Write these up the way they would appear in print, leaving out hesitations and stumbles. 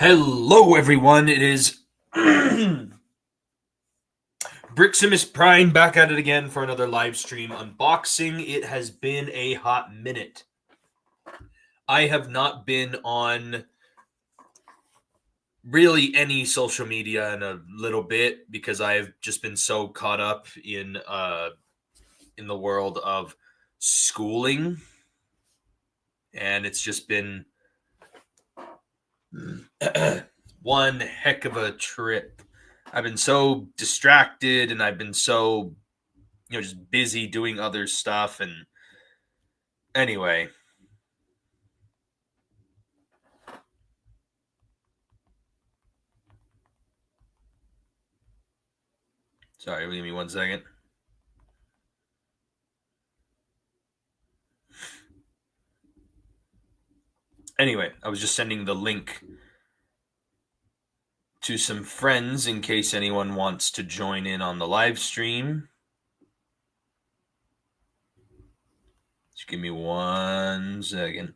Hello, everyone. It is Briximus Prime back at it again for another live stream unboxing. It has been a hot minute. I have not been on really any social media in a little bit because I've just been so caught up in the world of schooling, and it's just been one heck of a trip. I've been so distracted and I've been so, just busy doing other stuff. And anyway, sorry, give me 1 second. Anyway, I was just sending the link to some friends in case anyone wants to join in on the live stream. Just give me 1 second.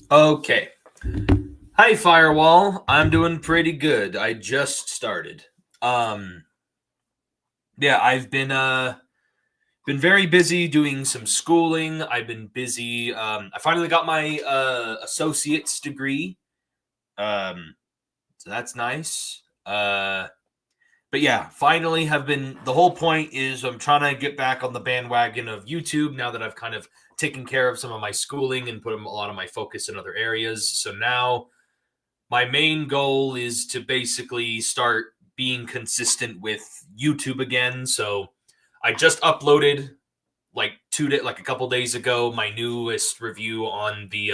Okay. Hi, Firewall. I'm doing pretty good. I just started. Yeah, I've been very busy doing some schooling. I've been busy. I finally got my associate's degree. So that's nice. But yeah, finally have been. The whole point is I'm trying to get back on the bandwagon of YouTube now that I've kind of taken care of some of my schooling and put a lot of my focus in other areas. So now my main goal is to basically start being consistent with YouTube again. So I just uploaded like a couple days ago my newest review on the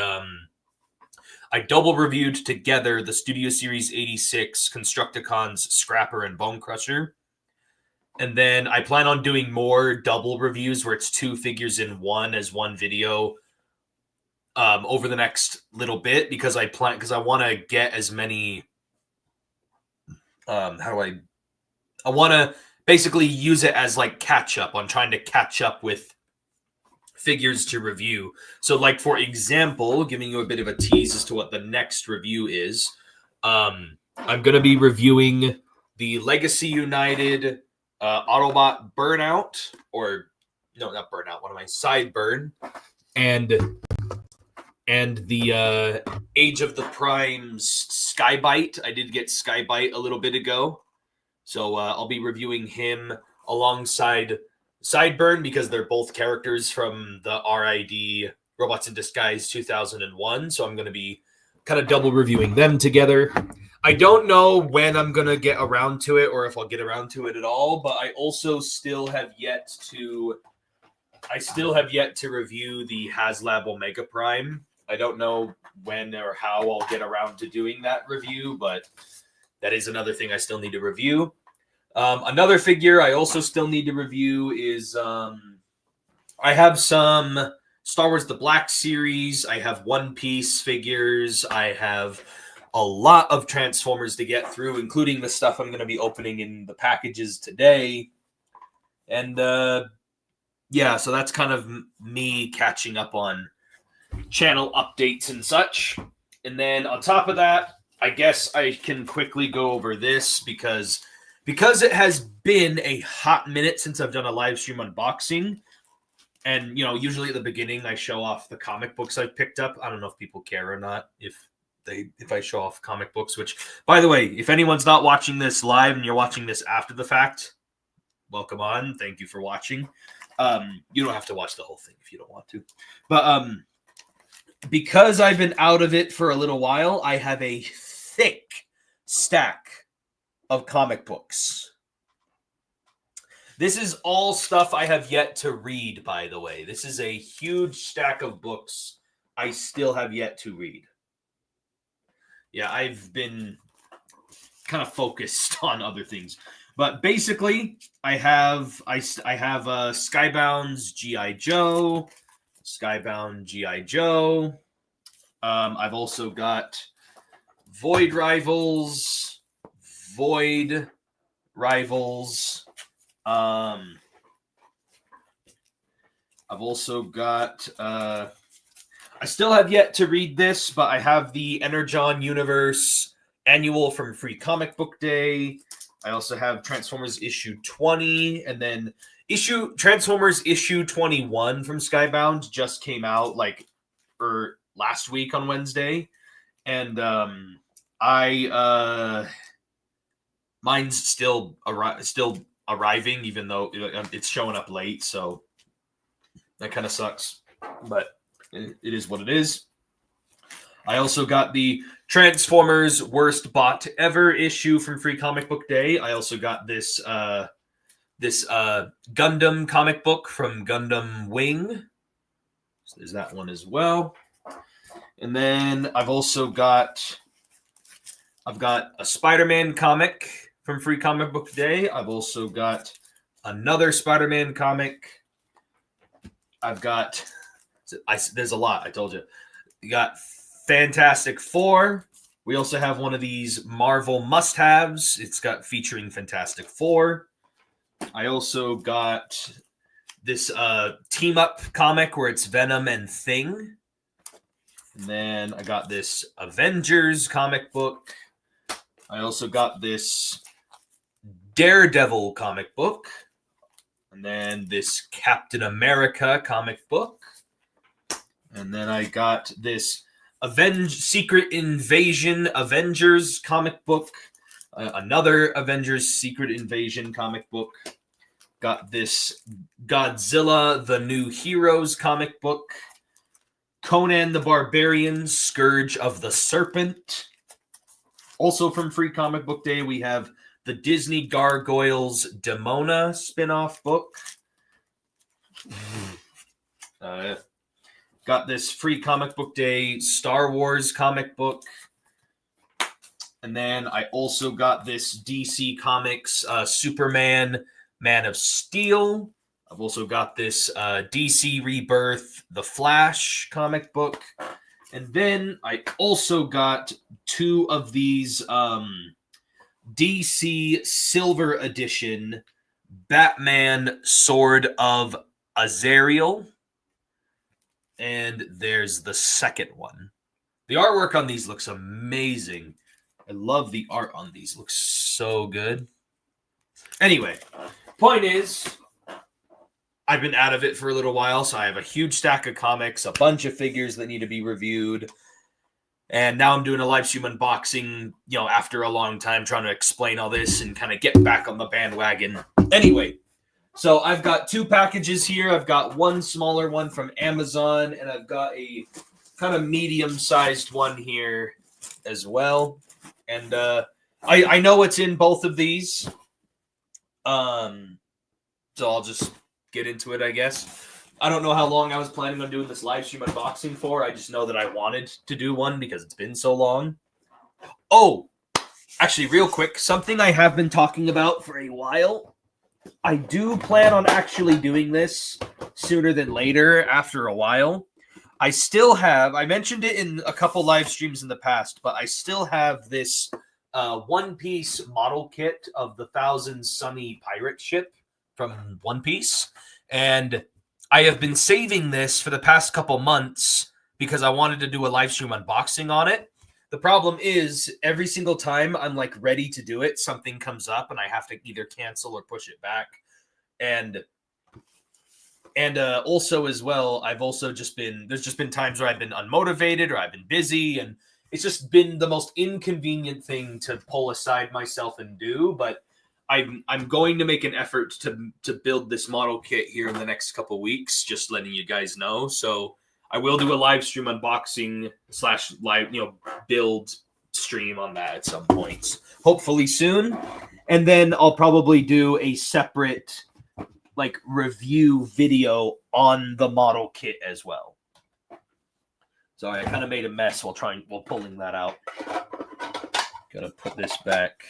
I double reviewed together the Studio Series 86 Constructicons Scrapper and Bone Crusher. And then I plan on doing more double reviews where it's 2 figures in one as one video over the next little bit because I want to get as many I want to basically use it as like catch up on trying to catch up with figures to review. So like, for example, giving you a bit of a tease as to what the next review is, I'm going to be reviewing the Legacy United Autobot Burnout, or no, not Burnout, what am I, Sideburn, and the Age of the Primes Skybite. I did get Skybite a little bit ago, so I'll be reviewing him alongside Sideburn because they're both characters from the RID Robots in Disguise 2001. So I'm going to be kind of double reviewing them together. I don't know when I'm going to get around to it or if I'll get around to it at all, but I also still have yet to review the HasLab Omega Prime. I don't know when or how I'll get around to doing that review, but that is another thing I still need to review. Another figure I also still need to review is I have some Star Wars The Black Series. I have One Piece figures. I have a lot of Transformers to get through, including the stuff I'm going to be opening in the packages today. And yeah, so that's kind of me catching up on channel updates and such. And then on top of that, I guess I can quickly go over this because it has been a hot minute since I've done a live stream unboxing. And, usually at the beginning, I show off the comic books I've picked up. I don't know if people care or not if I show off comic books, which, by the way, if anyone's not watching this live and you're watching this after the fact, welcome on. Thank you for watching. You don't have to watch the whole thing if you don't want to. But because I've been out of it for a little while, I have a thick stack of comic books. This is all stuff I have yet to read, by the way. This is a huge stack of books I still have yet to read. Yeah, I've been kind of focused on other things. But basically, I have Skybound's G.I. Joe, Skybound G.I. Joe. I've also got Void Rivals, Void, Rivals. I've also got I still have yet to read this, but I have the Energon Universe annual from Free Comic Book Day. I also have Transformers issue 20, and then Transformers issue 21 from Skybound just came out last week on Wednesday. And mine's still arriving, even though it's showing up late, so that kind of sucks. But it is what it is. I also got the Transformers Worst Bot Ever issue from Free Comic Book Day. I also got this Gundam comic book from Gundam Wing. So there's that one as well. And then I've got a Spider-Man comic from Free Comic Book Day. I've also got another Spider-Man comic. There's a lot, I told you. You got Fantastic Four. We also have one of these Marvel must-haves. It's got featuring Fantastic Four. I also got this team-up comic where it's Venom and Thing. And then I got this Avengers comic book. I also got this Daredevil comic book. And then this Captain America comic book. And then I got this Secret Invasion Avengers comic book. Another Avengers Secret Invasion comic book. Got this Godzilla The New Heroes comic book. Conan the Barbarian, Scourge of the Serpent. Also from Free Comic Book Day, we have the Disney Gargoyles Demona spin-off book. Got this Free Comic Book Day Star Wars comic book. And then I also got this DC Comics Superman Man of Steel. I've also got this DC Rebirth The Flash comic book. And then I also got two of these DC Silver Edition Batman Sword of Azrael. And there's the second one. The artwork on these looks amazing. I love the art on these. It looks so good. Anyway, point is, I've been out of it for a little while, so I have a huge stack of comics, a bunch of figures that need to be reviewed. And now I'm doing a live stream unboxing, after a long time trying to explain all this and kind of get back on the bandwagon. Anyway, so I've got two packages here. I've got one smaller one from Amazon, and I've got a kind of medium-sized one here as well. And I know what's in both of these. So I'll just get into it, I guess. I don't know how long I was planning on doing this live stream unboxing for. I just know that I wanted to do one because it's been so long. Oh, actually, real quick, something I have been talking about for a while. I do plan on actually doing this sooner than later after a while. I mentioned it in a couple live streams in the past, but I still have this One Piece model kit of the Thousand Sunny pirate ship from One Piece. And I have been saving this for the past couple months because I wanted to do a live stream unboxing on it. The problem is every single time I'm ready to do it, something comes up and I have to either cancel or push it back. And also as well, there's just been times where I've been unmotivated or I've been busy, and it's just been the most inconvenient thing to pull aside myself and do. But I'm going to make an effort to build this model kit here in the next couple weeks, just letting you guys know. So I will do a live stream unboxing / live, build stream on that at some points, hopefully soon. And then I'll probably do a separate review video on the model kit as well. Sorry, I kind of made a mess while pulling that out. Gotta put this back.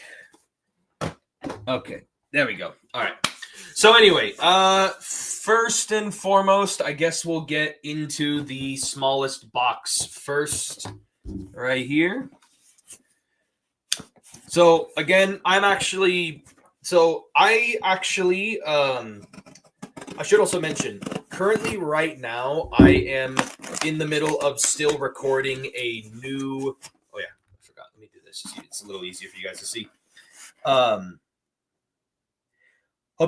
Okay, there we go. All right. So anyway, first and foremost, I guess we'll get into the smallest box first, right here. So again, I'm actually So I actually, I should also mention, currently right now, I am in the middle of still recording a new. Oh yeah, I forgot. Let me do this. It's a little easier for you guys to see. Hope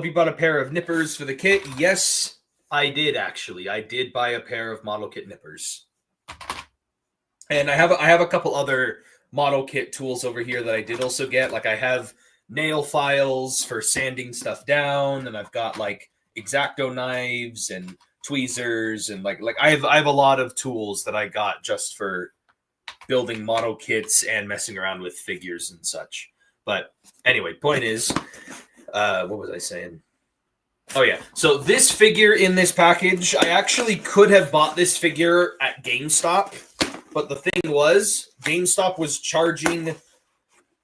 you bought a pair of nippers for the kit. Yes, I did actually. I did buy a pair of model kit nippers, and I have a couple other model kit tools over here that I did also get. Like I have nail files for sanding stuff down, and I've got like X-Acto knives and tweezers, and like I have a lot of tools that I got just for building model kits and messing around with figures and such. But anyway, point is, what was I saying? Oh yeah, so this figure in this package, I actually could have bought this figure at GameStop, but the thing was, GameStop was charging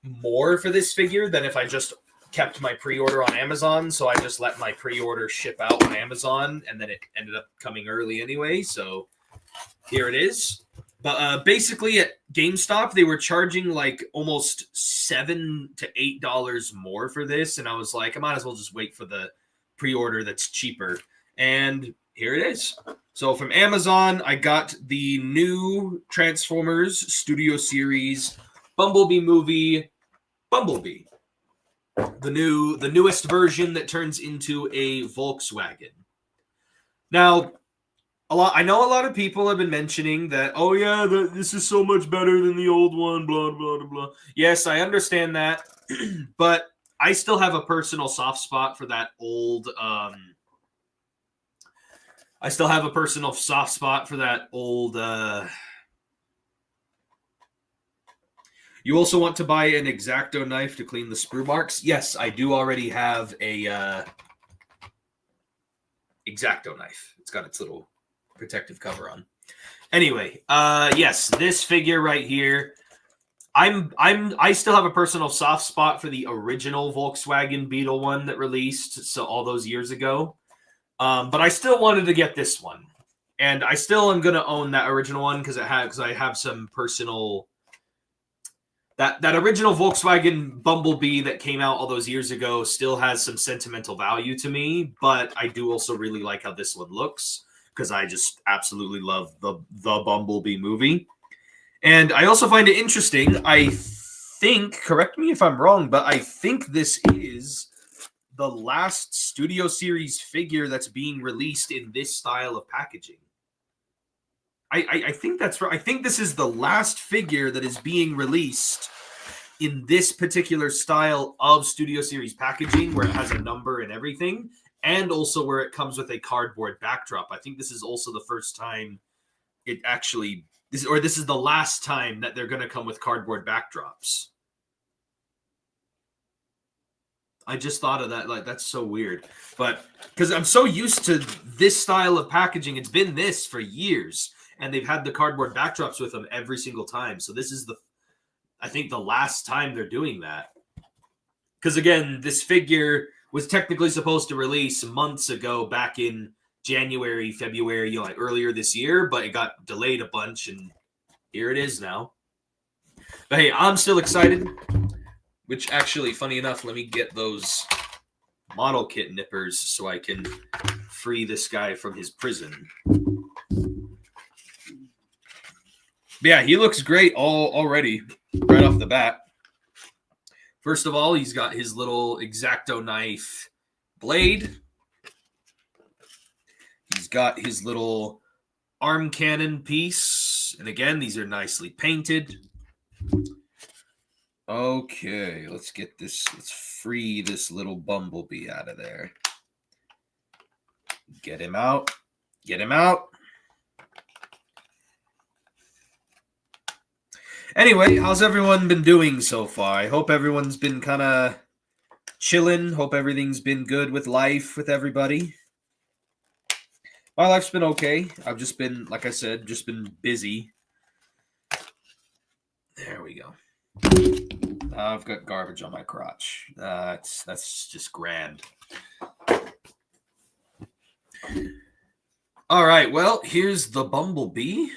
more for this figure than if I just kept my pre-order on Amazon, so I just let my pre-order ship out on Amazon, and then it ended up coming early anyway, so here it is. But basically at GameStop, they were charging like almost $7 to $8 more for this, and I was like, I might as well just wait for the pre-order that's cheaper. And here it is. So from Amazon, I got the new Transformers Studio Series Bumblebee movie, Bumblebee. The newest version that turns into a Volkswagen. Now, I know a lot of people have been mentioning that, oh yeah, this is so much better than the old one, blah, blah, blah, blah. Yes, I understand that, but I still have a personal soft spot for that old, You also want to buy an X-Acto knife to clean the sprue marks? Yes, I do already have a X-Acto knife. It's got its little protective cover on. Anyway, yes, this figure right here. I still have a personal soft spot for the original Volkswagen Beetle one that released so all those years ago. But I still wanted to get this one, and I still am gonna own that original one because I have some personal. That original Volkswagen Bumblebee that came out all those years ago still has some sentimental value to me, but I do also really like how this one looks because I just absolutely love the Bumblebee movie. And I also find it interesting. I think, correct me if I'm wrong, but I think this is the last Studio Series figure that's being released in this style of packaging. I think that's right. I think this is the last figure that is being released in this particular style of Studio Series packaging, where it has a number and everything, and also where it comes with a cardboard backdrop. I think this is also the first time it actually, this is the last time that they're going to come with cardboard backdrops. I just thought of that. Like, that's so weird. But because I'm so used to this style of packaging, it's been this for years. And they've had the cardboard backdrops with them every single time. So this is I think the last time they're doing that. Because again, this figure was technically supposed to release months ago, back in January, February, like earlier this year, but it got delayed a bunch, and here it is now. But hey, I'm still excited. Which actually, funny enough, let me get those model kit nippers so I can free this guy from his prison. Yeah, he looks great already, right off the bat. First of all, he's got his little X-Acto knife blade. He's got his little arm cannon piece. And again, these are nicely painted. Okay, let's get this. Let's free this little Bumblebee out of there. Get him out. Get him out. Anyway, how's everyone been doing so far? I hope everyone's been kind of chilling. Hope everything's been good with life with everybody. My life's been okay. I've just been, like I said, just been busy. There we go. I've got garbage on my crotch. That's just grand. All right, well, here's the Bumblebee.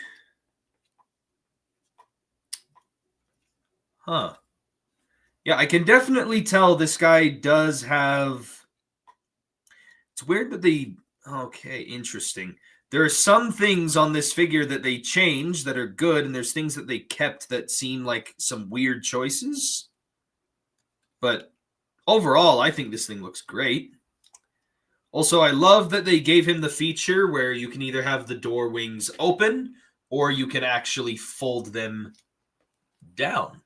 Huh. Yeah, I can definitely tell this guy does have... It's weird that they... Okay, interesting. There are some things on this figure that they changed that are good, and there's things that they kept that seem like some weird choices. But overall, I think this thing looks great. Also, I love that they gave him the feature where you can either have the door wings open or you can actually fold them down.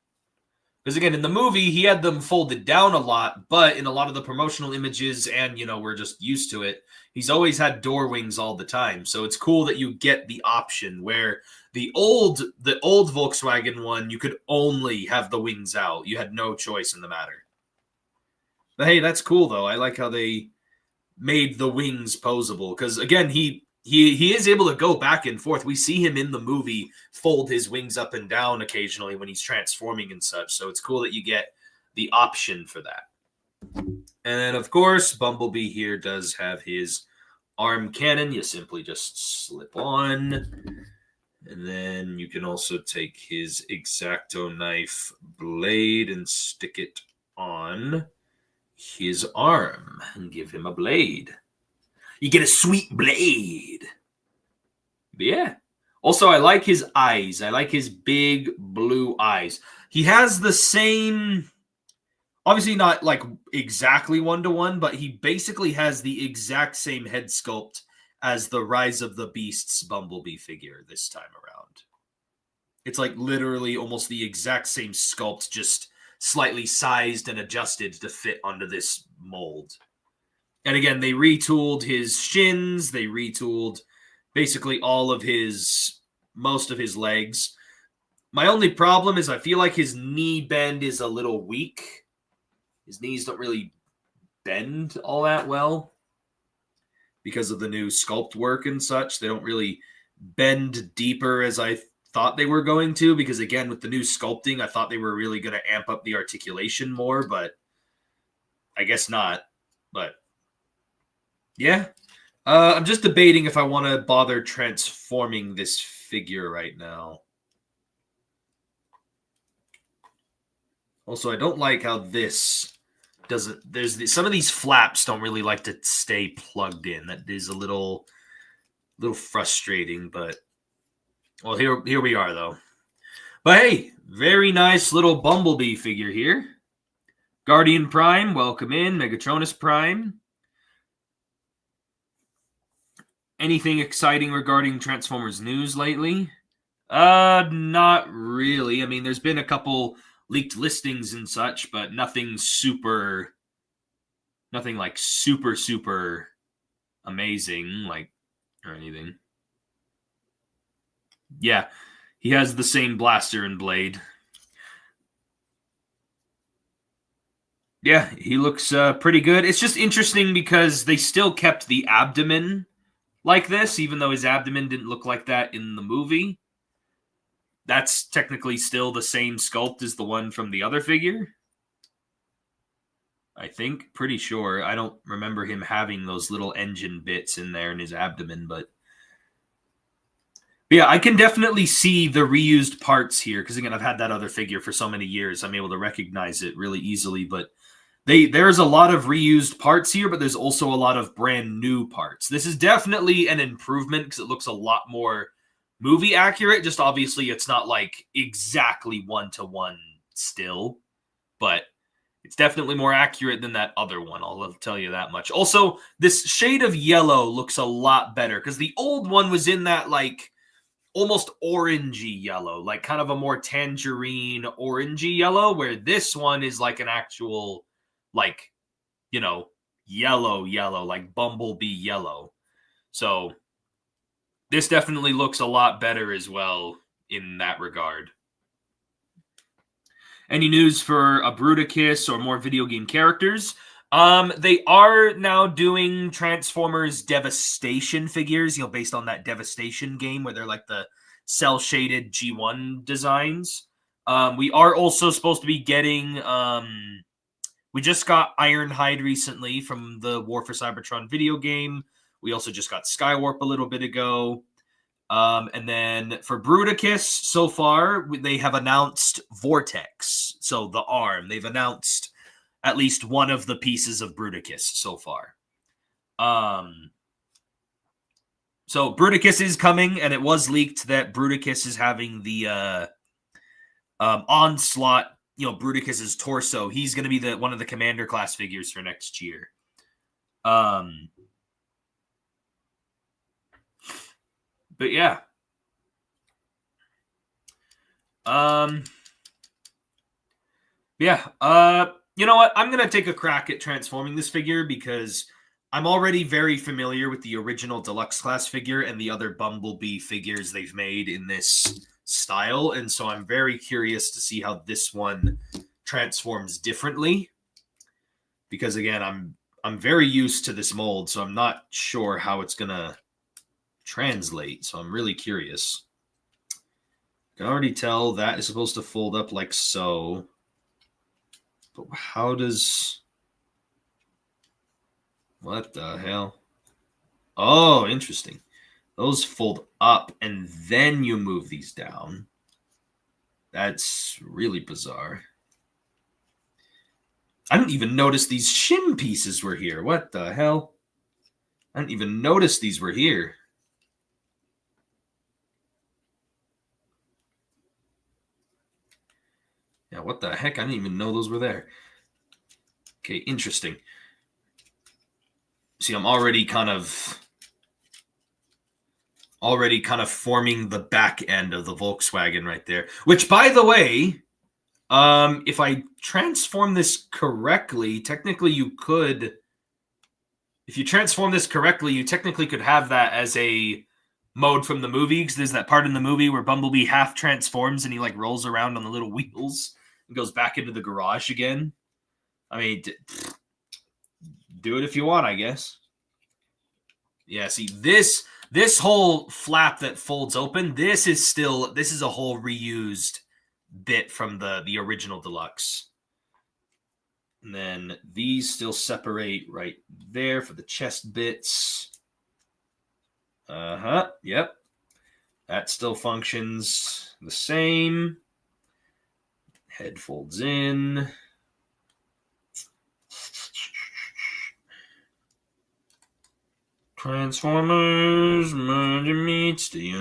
Because again, in the movie, he had them folded down a lot, but in a lot of the promotional images, and we're just used to it, he's always had door wings all the time. So it's cool that you get the option where the old Volkswagen one, you could only have the wings out. You had no choice in the matter. But hey, that's cool though. I like how they made the wings posable, because again, he is able to go back and forth. We see him in the movie fold his wings up and down occasionally when he's transforming and such. So it's cool that you get the option for that. And then, of course, Bumblebee here does have his arm cannon. You simply just slip on. And then you can also take his X-Acto knife blade and stick it on his arm and give him a blade. You get a sweet blade. But yeah. Also, I like his eyes. I like his big blue eyes. He has the same, obviously not like exactly one-to-one, but he basically has the exact same head sculpt as the Rise of the Beasts Bumblebee figure this time around. It's like literally almost the exact same sculpt, just slightly sized and adjusted to fit onto this mold. And again, they retooled his shins. They retooled basically most of his legs. My only problem is I feel like his knee bend is a little weak. His knees don't really bend all that well because of the new sculpt work and such. They don't really bend deeper as I thought they were going to, because again, with the new sculpting, I thought they were really going to amp up the articulation more, but I guess not. But yeah, I'm just debating if I want to bother transforming this figure right now. Also, I don't like how this doesn't... some of these flaps don't really like to stay plugged in. That is a little frustrating, but well, here we are though. But hey, very nice little Bumblebee figure here. Guardian Prime, welcome in. Megatronus Prime. Anything exciting regarding Transformers news lately? Not really. I mean, there's been a couple leaked listings and such, but nothing like super amazing, like, or anything. Yeah, he has the same blaster and blade. Yeah, he looks pretty good. It's just interesting because they still kept the abdomen like this, even though his abdomen didn't look like that in the movie. That's technically still the same sculpt as the one from the other figure. I think. Pretty sure. I don't remember him having those little engine bits in there in his abdomen, but yeah, I can definitely see the reused parts here, because again, I've had that other figure for so many years. I'm able to recognize it really easily, but there's a lot of reused parts here, but there's also a lot of brand new parts. This is definitely an improvement because it looks a lot more movie accurate. Just obviously it's not like exactly one-to-one still, but it's definitely more accurate than that other one. I'll tell you that much. Also, this shade of yellow looks a lot better because the old one was in that like almost orangey yellow, like kind of a more tangerine orangey yellow, where this one is like an actual, like, yellow, like Bumblebee yellow. So this definitely looks a lot better as well in that regard. Any news for a Bruticus or more video game characters? They are now doing Transformers Devastation figures, based on that Devastation game where they're like the cel-shaded G1 designs. We are also supposed to be getting... we just got Ironhide recently from the War for Cybertron video game. We also just got Skywarp a little bit ago. And then for Bruticus, so far, they have announced Vortex. So the arm. They've announced at least one of the pieces of Bruticus so far. So Bruticus is coming, and it was leaked that Bruticus is having the Onslaught, Bruticus's torso. He's going to be one of the Commander class figures for next year. But yeah. You know what? I'm going to take a crack at transforming this figure because I'm already very familiar with the original deluxe class figure and the other Bumblebee figures they've made in this style, and so I'm very curious to see how this one transforms differently. Because again, I'm very used to this mold, so I'm not sure how it's going to translate, so I'm really curious. I can already tell that is supposed to fold up like so. But how does... What the hell? Oh, interesting. Those fold up, and then you move these down. That's really bizarre. I didn't even notice these shin pieces were here. What the hell? I didn't even notice these were here. Yeah, what the heck? I didn't even know those were there. Okay, interesting. See, I'm already kind of forming the back end of the Volkswagen right there. Which, by the way, if I transform this correctly, technically you could... If you transform this correctly, you technically could have that as a mode from the movie, because there's that part in the movie where Bumblebee half transforms and he like rolls around on the little wheels and goes back into the garage again. I mean, do it if you want, I guess. Yeah, see, this whole flap that folds open, this is a whole reused bit from the original deluxe. And then these still separate right there for the chest bits. Yep. That still functions the same. Head folds in. Transformers, merge meets the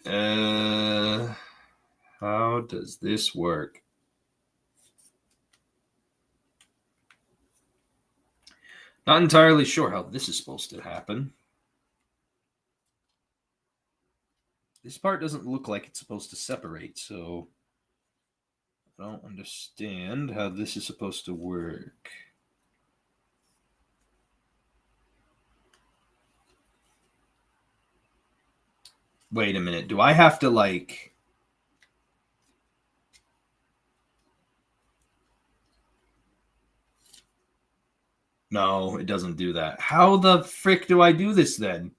eye. How does this work? Not entirely sure how this is supposed to happen. This part doesn't look like it's supposed to separate, so I don't understand how this is supposed to work. Wait a minute. Do I have to, like... No, it doesn't do that. How the frick do I do this then?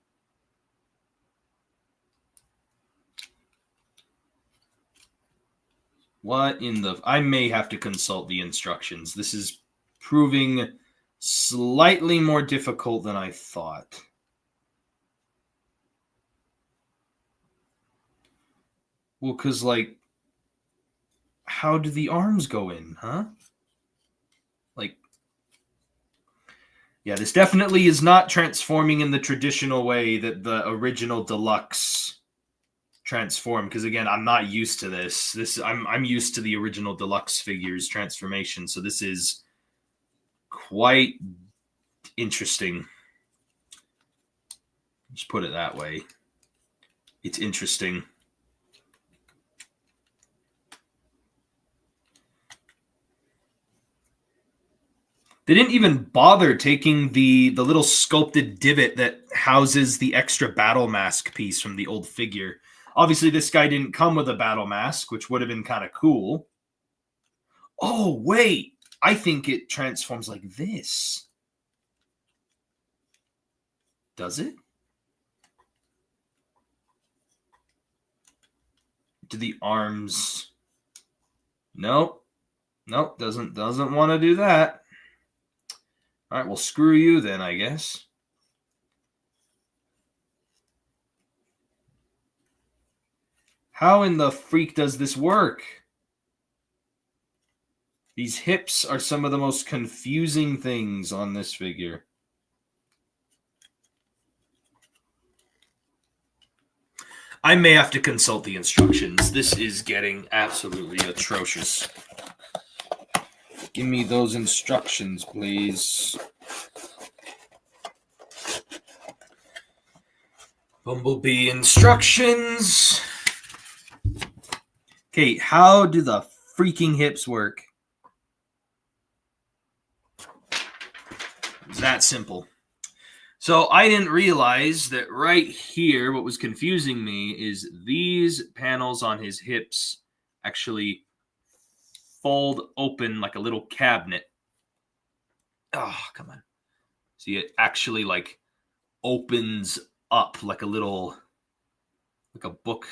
What in the... I may have to consult the instructions. This is proving slightly more difficult than I thought. Well, because, like, how do the arms go in, huh? Like, yeah, this definitely is not transforming in the traditional way that the original deluxe transformed. Because again, I'm not used to this. I'm used to the original deluxe figures transformation. So this is quite interesting. Just put it that way. It's interesting. They didn't even bother taking the little sculpted divot that houses the extra battle mask piece from the old figure. Obviously, this guy didn't come with a battle mask, which would have been kind of cool. Oh, wait. I think it transforms like this. Does it? Do the arms... Nope. Nope, doesn't want to do that. All right, well, screw you then, I guess. How in the freak does this work? These hips are some of the most confusing things on this figure. I may have to consult the instructions. This is getting absolutely atrocious. Give me those instructions, please. Bumblebee instructions. Okay, how do the freaking hips work? It's that simple. So I didn't realize that right here, what was confusing me is these panels on his hips actually fold open like a little cabinet. Oh, come on. See, it actually like opens up like a little, like a book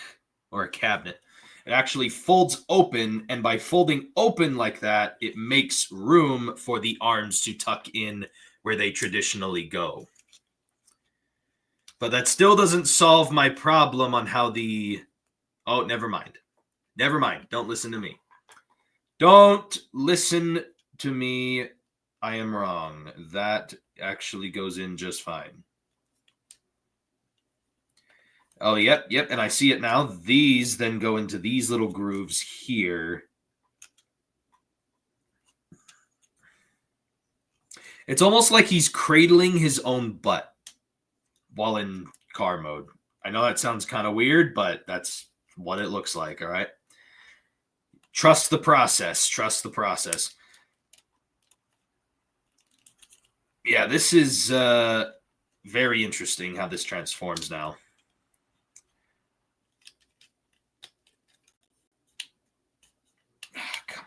or a cabinet. It actually folds open, and by folding open like that, it makes room for the arms to tuck in where they traditionally go. But that still doesn't solve my problem on how the... Oh, never mind. Never mind. Don't listen to me. Don't listen to me. I am wrong. That actually goes in just fine. Oh, yep. And I see it now. These then go into these little grooves here. It's almost like he's cradling his own butt while in car mode. I know that sounds kind of weird, but that's what it looks like, all right? Trust the process. Trust the process. Yeah, this is very interesting how this transforms now. Come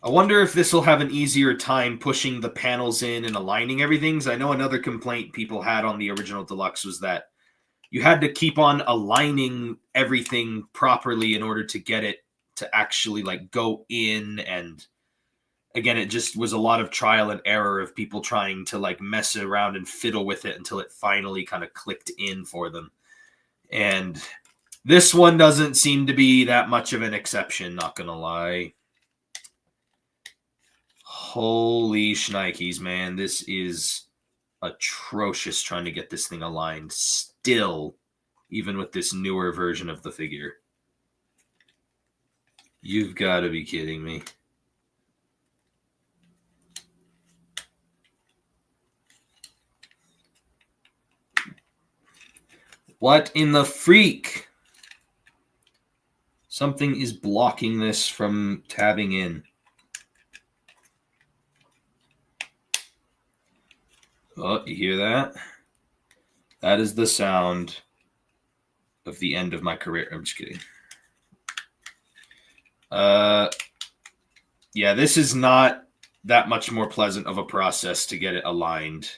on. I wonder if this will have an easier time pushing the panels in and aligning everything. I know another complaint people had on the original Deluxe was that you had to keep on aligning everything properly in order to get it to actually like go in. And again, it just was a lot of trial and error of people trying to like mess around and fiddle with it until it finally kind of clicked in for them. And this one doesn't seem to be that much of an exception, not gonna lie. Holy shnikes, man. This is atrocious trying to get this thing aligned still, even with this newer version of the figure. You've got to be kidding me. What in the freak? Something is blocking this from tabbing in. Oh, you hear that? That is the sound of the end of my career. I'm just kidding. Yeah, this is not that much more pleasant of a process to get it aligned.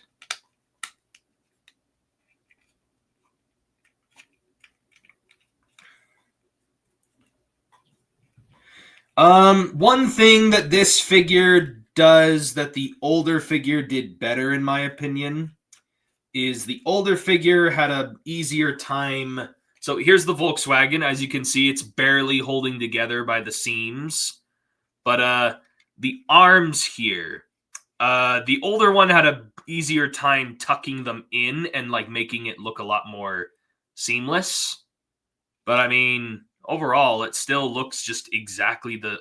One thing that this figure does that the older figure did better, in my opinion, is the older figure had an easier time. So here's the Volkswagen. As you can see, it's barely holding together by the seams. But the arms here, the older one had an easier time tucking them in and like making it look a lot more seamless. But I mean, overall, it still looks just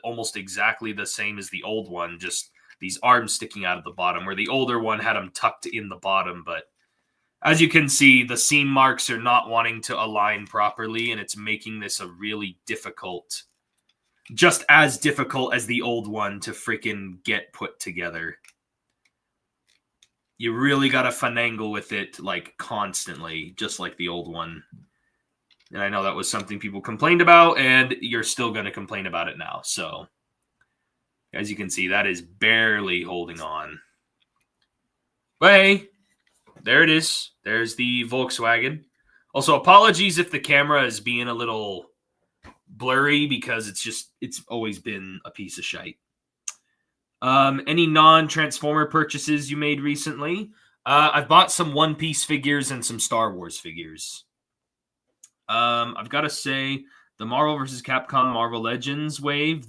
almost exactly the same as the old one. Just these arms sticking out of the bottom, where the older one had them tucked in the bottom. But as you can see, the seam marks are not wanting to align properly, and it's making this a really difficult, just as difficult as the old one to freaking get put together. You really got to finagle with it like constantly, just like the old one. And I know that was something people complained about, and you're still going to complain about it now. So, as you can see, that is barely holding on. But hey, there it is. There's the Volkswagen. Also, apologies if the camera is being a little blurry because it's always been a piece of shite. Any non-Transformer purchases you made recently? I've bought some One Piece figures and some Star Wars figures. I've got to say, the Marvel vs. Capcom Marvel Legends wave,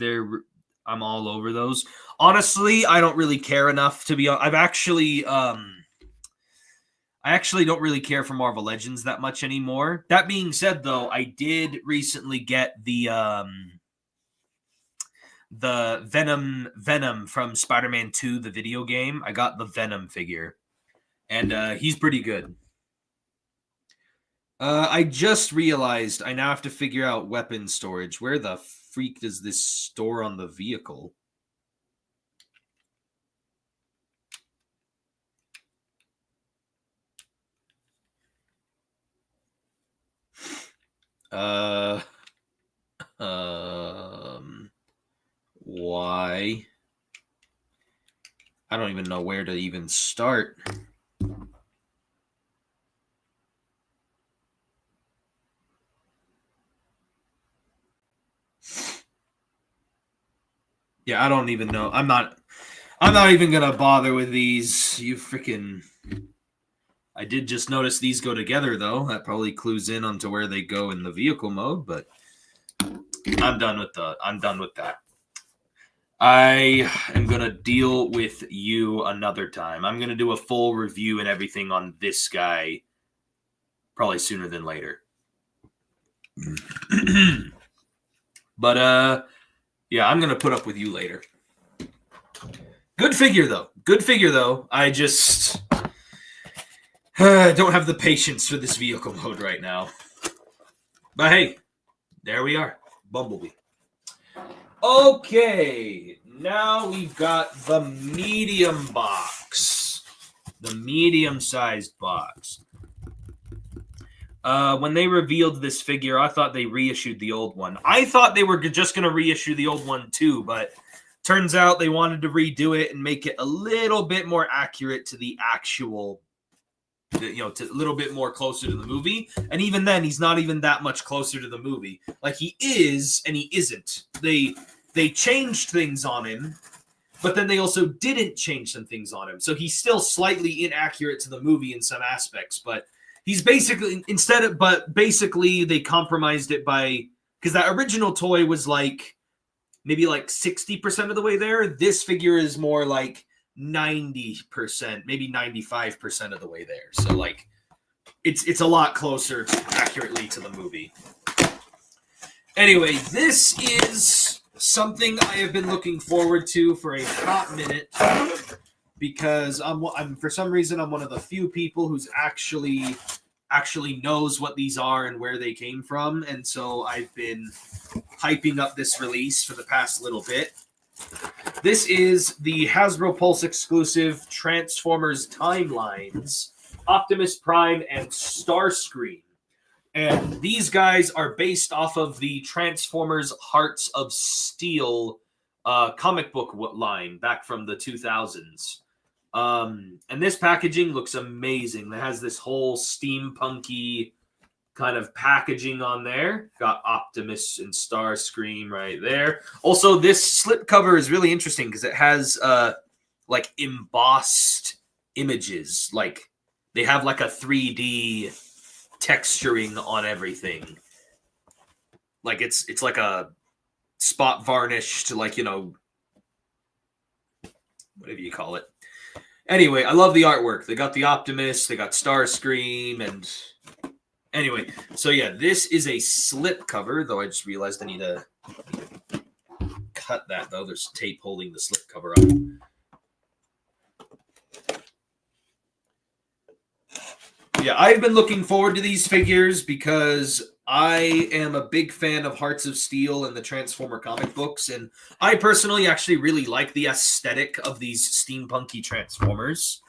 I'm all over those. Honestly, I don't really care enough to be. I actually don't really care for Marvel Legends that much anymore. That being said, though, I did recently get the Venom from Spider-Man 2, the video game. I got the Venom figure, and he's pretty good. I just realized I now have to figure out weapon storage. Where the freak does this store on the vehicle? Why? I don't even know where to even start. Yeah, I don't even know. I'm not even gonna bother with these. You freaking. I did just notice these go together, though. That probably clues in onto where they go in the vehicle mode, but I'm done with that. I am gonna deal with you another time. I'm gonna do a full review and everything on this guy, probably sooner than later. But yeah, I'm gonna put up with you later. Good figure though. I just don't have the patience for this vehicle mode right now. But hey, there we are. Bumblebee. Okay, now we've got the medium box. The medium-sized box. When they revealed this figure, I thought they reissued the old one. I thought they were just going to reissue the old one too, but turns out they wanted to redo it and make it a little bit more accurate to the actual, to a little bit more closer to the movie. And even then, he's not even that much closer to the movie. Like, he is and he isn't. They changed things on him, but then they also didn't change some things on him. So he's still slightly inaccurate to the movie in some aspects, but he's basically basically they compromised it by, because that original toy was like maybe like 60% of the way there. This figure is more like 90%, maybe 95% of the way there. So like it's a lot closer accurately to the movie. Anyway, this is something I have been looking forward to for a hot minute, because I'm for some reason I'm one of the few people who's actually knows what these are and where they came from, and so I've been hyping up this release for the past little bit. This is the Hasbro Pulse exclusive Transformers Timelines, Optimus Prime and Starscream. And these guys are based off of the Transformers Hearts of Steel comic book line back from the 2000s. And this packaging looks amazing. It has this whole steampunky kind of packaging on there. Got Optimus and Starscream right there. Also, this slipcover is really interesting because it has like embossed images. Like they have like a 3D texturing on everything. Like it's like a spot varnished, like, whatever you call it. Anyway, I love the artwork. They got the Optimus, they got Starscream, and anyway, so yeah, this is a slip cover, though I just realized I need to cut that, though. There's tape holding the slip cover up. Yeah, I've been looking forward to these figures because I am a big fan of Hearts of Steel and the Transformer comic books, and I personally actually really like the aesthetic of these steampunky Transformers.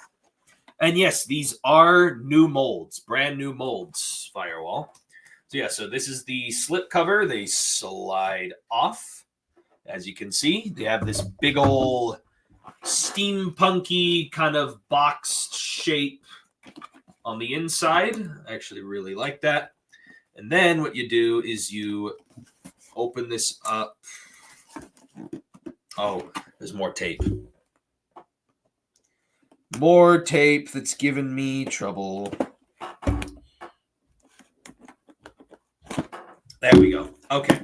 And yes, these are new molds, brand new molds, Firewall. So yeah, so this is the slip cover. They slide off. As you can see, they have this big old steampunky kind of boxed shape on the inside. I actually really like that. And then what you do is you open this up. Oh, there's more tape. More tape that's giving me trouble. There we go. Okay.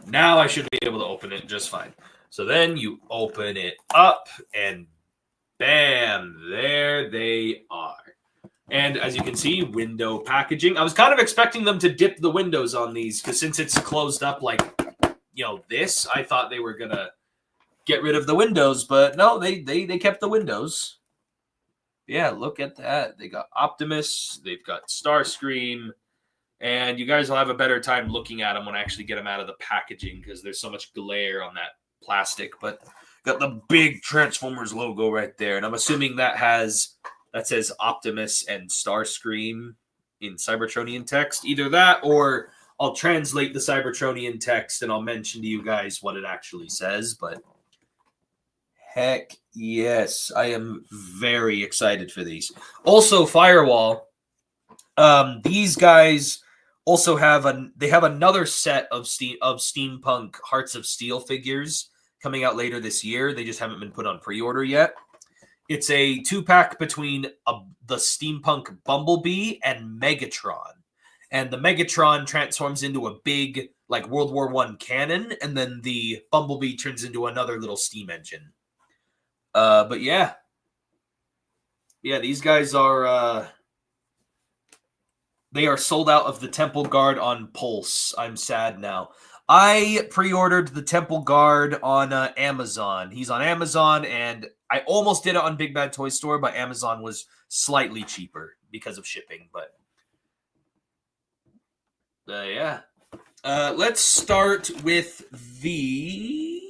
Now I should be able to open it just fine. So then you open it up and bam, there they are. And as you can see, window packaging. I was kind of expecting them to dip the windows on these because since it's closed up like, this, I thought they were going to get rid of the windows, but no, they kept the windows. Yeah, look at that. They got Optimus, they've got Starscream, and you guys will have a better time looking at them when I actually get them out of the packaging because there's so much glare on that plastic. But got the big Transformers logo right there, and I'm assuming that says Optimus and Starscream in Cybertronian text. Either that, or I'll translate the Cybertronian text and I'll mention to you guys what it actually says. But heck yes, I am very excited for these. Also, Firewall. These guys also have another set of steampunk Hearts of Steel figures coming out later this year. They just haven't been put on pre-order yet. It's a 2-pack between the steampunk Bumblebee and Megatron. And the Megatron transforms into a big, like, World War I cannon, and then the Bumblebee turns into another little steam engine. But yeah. Yeah, these guys are... they are sold out of the Temple Guard on Pulse. I'm sad now. I pre-ordered the Temple Guard on Amazon. He's on Amazon, and I almost did it on Big Bad Toy Store, but Amazon was slightly cheaper because of shipping. But yeah. Let's start with the...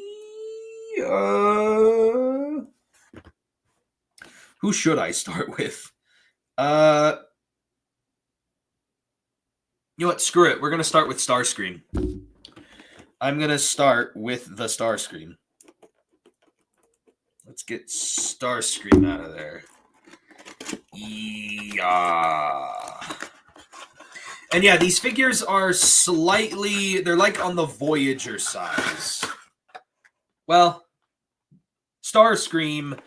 who should I start with? You know what? Screw it. We're going to start with Starscream. I'm going to start with the Starscream. Let's get Starscream out of there. Yeah. And yeah, these figures are they're like on the Voyager size. Well, Starscream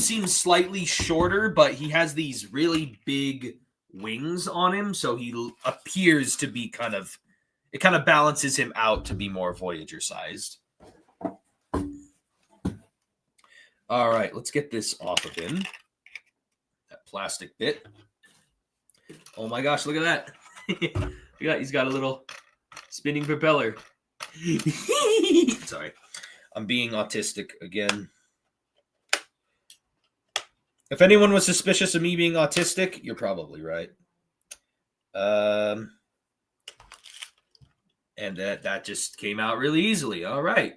seems slightly shorter, but he has these really big wings on him, so he appears to be it kind of balances him out to be more Voyager sized. All right, let's get this off of him. That plastic bit. Oh my gosh, look at that. Look at that, he's got a little spinning propeller. Sorry, I'm being autistic again. If anyone was suspicious of me being autistic, you're probably right. And that just came out really easily. All right.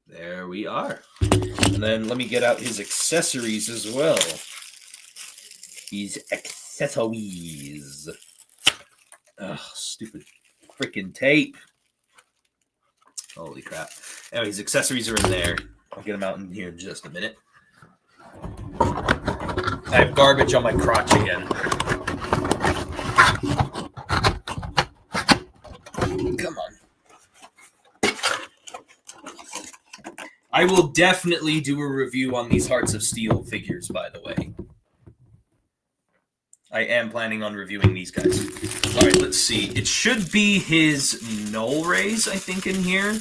There we are. And then let me get out his accessories as well. His accessories. Ugh, stupid freaking tape. Holy crap. Anyway, his accessories are in there. I'll get them out in here in just a minute. I have garbage on my crotch again. Come on. I will definitely do a review on these Hearts of Steel figures, by the way. I am planning on reviewing these guys. All right, let's see. It should be his null rays, I think, in here.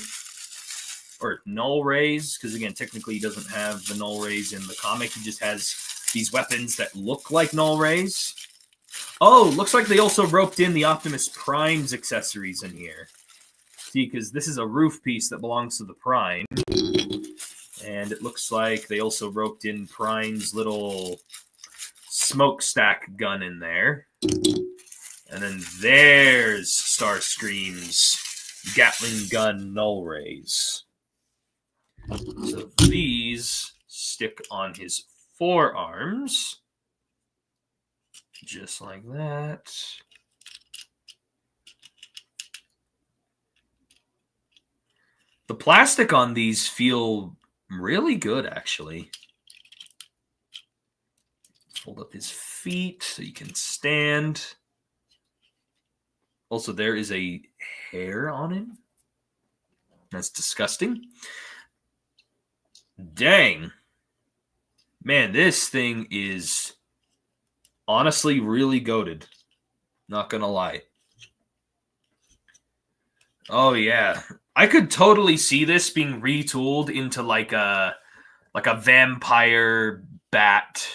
Or null rays, because, again, technically he doesn't have the null rays in the comic. He just has these weapons that look like null rays. Oh, looks like they also roped in the Optimus Prime's accessories in here. See, because this is a roof piece that belongs to the Prime. And it looks like they also roped in Prime's little smokestack gun in there. And then there's Starscream's Gatling gun null rays. So these stick on his forearms. Just like that. The plastic on these feel really good, actually. Fold up his feet so you can stand. Also, there is a hair on him. That's disgusting. Dang. Man, this thing is honestly really goated. Not gonna lie. Oh yeah, I could totally see this being retooled into like a vampire bat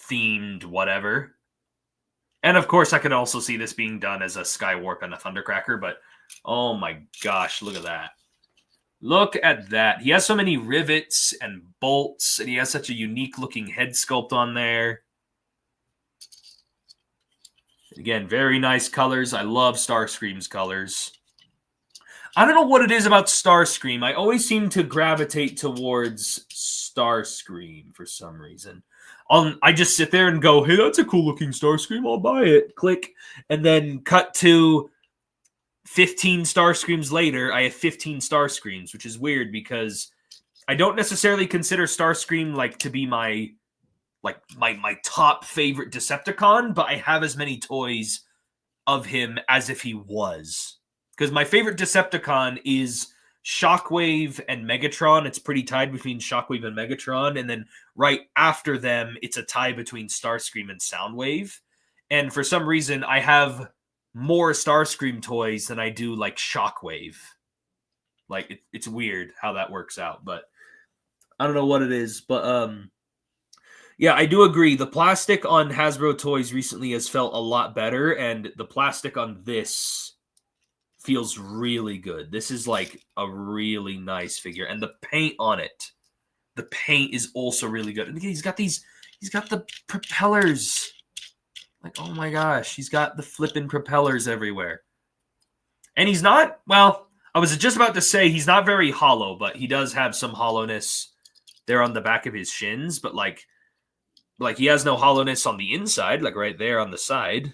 themed whatever. And of course, I could also see this being done as a Skywarp and a Thundercracker. But oh my gosh, look at that! Look at that! He has so many rivets and bolts, and he has such a unique looking head sculpt on there. Again, very nice colors. I love Starscream's colors. I don't know what it is about Starscream. I always seem to gravitate towards Starscream for some reason. I just sit there and go, hey, that's a cool looking Starscream. I'll buy it. Click. And then cut to 15 Starscreams later. I have 15 Starscreams, which is weird because I don't necessarily consider Starscream like to be my top favorite Decepticon, but I have as many toys of him as if he was. Because my favorite Decepticon is Shockwave and Megatron. It's pretty tied between Shockwave and Megatron. And then right after them, it's a tie between Starscream and Soundwave. And for some reason, I have more Starscream toys than I do like Shockwave. Like, it's weird how that works out. But I don't know what it is. But yeah, I do agree. The plastic on Hasbro toys recently has felt a lot better. And the plastic on this feels really good. This is like a really nice figure. And the paint on it, the paint is also really good. And he's got the propellers. Like, oh my gosh, he's got the flipping propellers everywhere. And he's not, well, I was just about to say he's not very hollow, but he does have some hollowness there on the back of his shins. But like he has no hollowness on the inside, like right there on the side.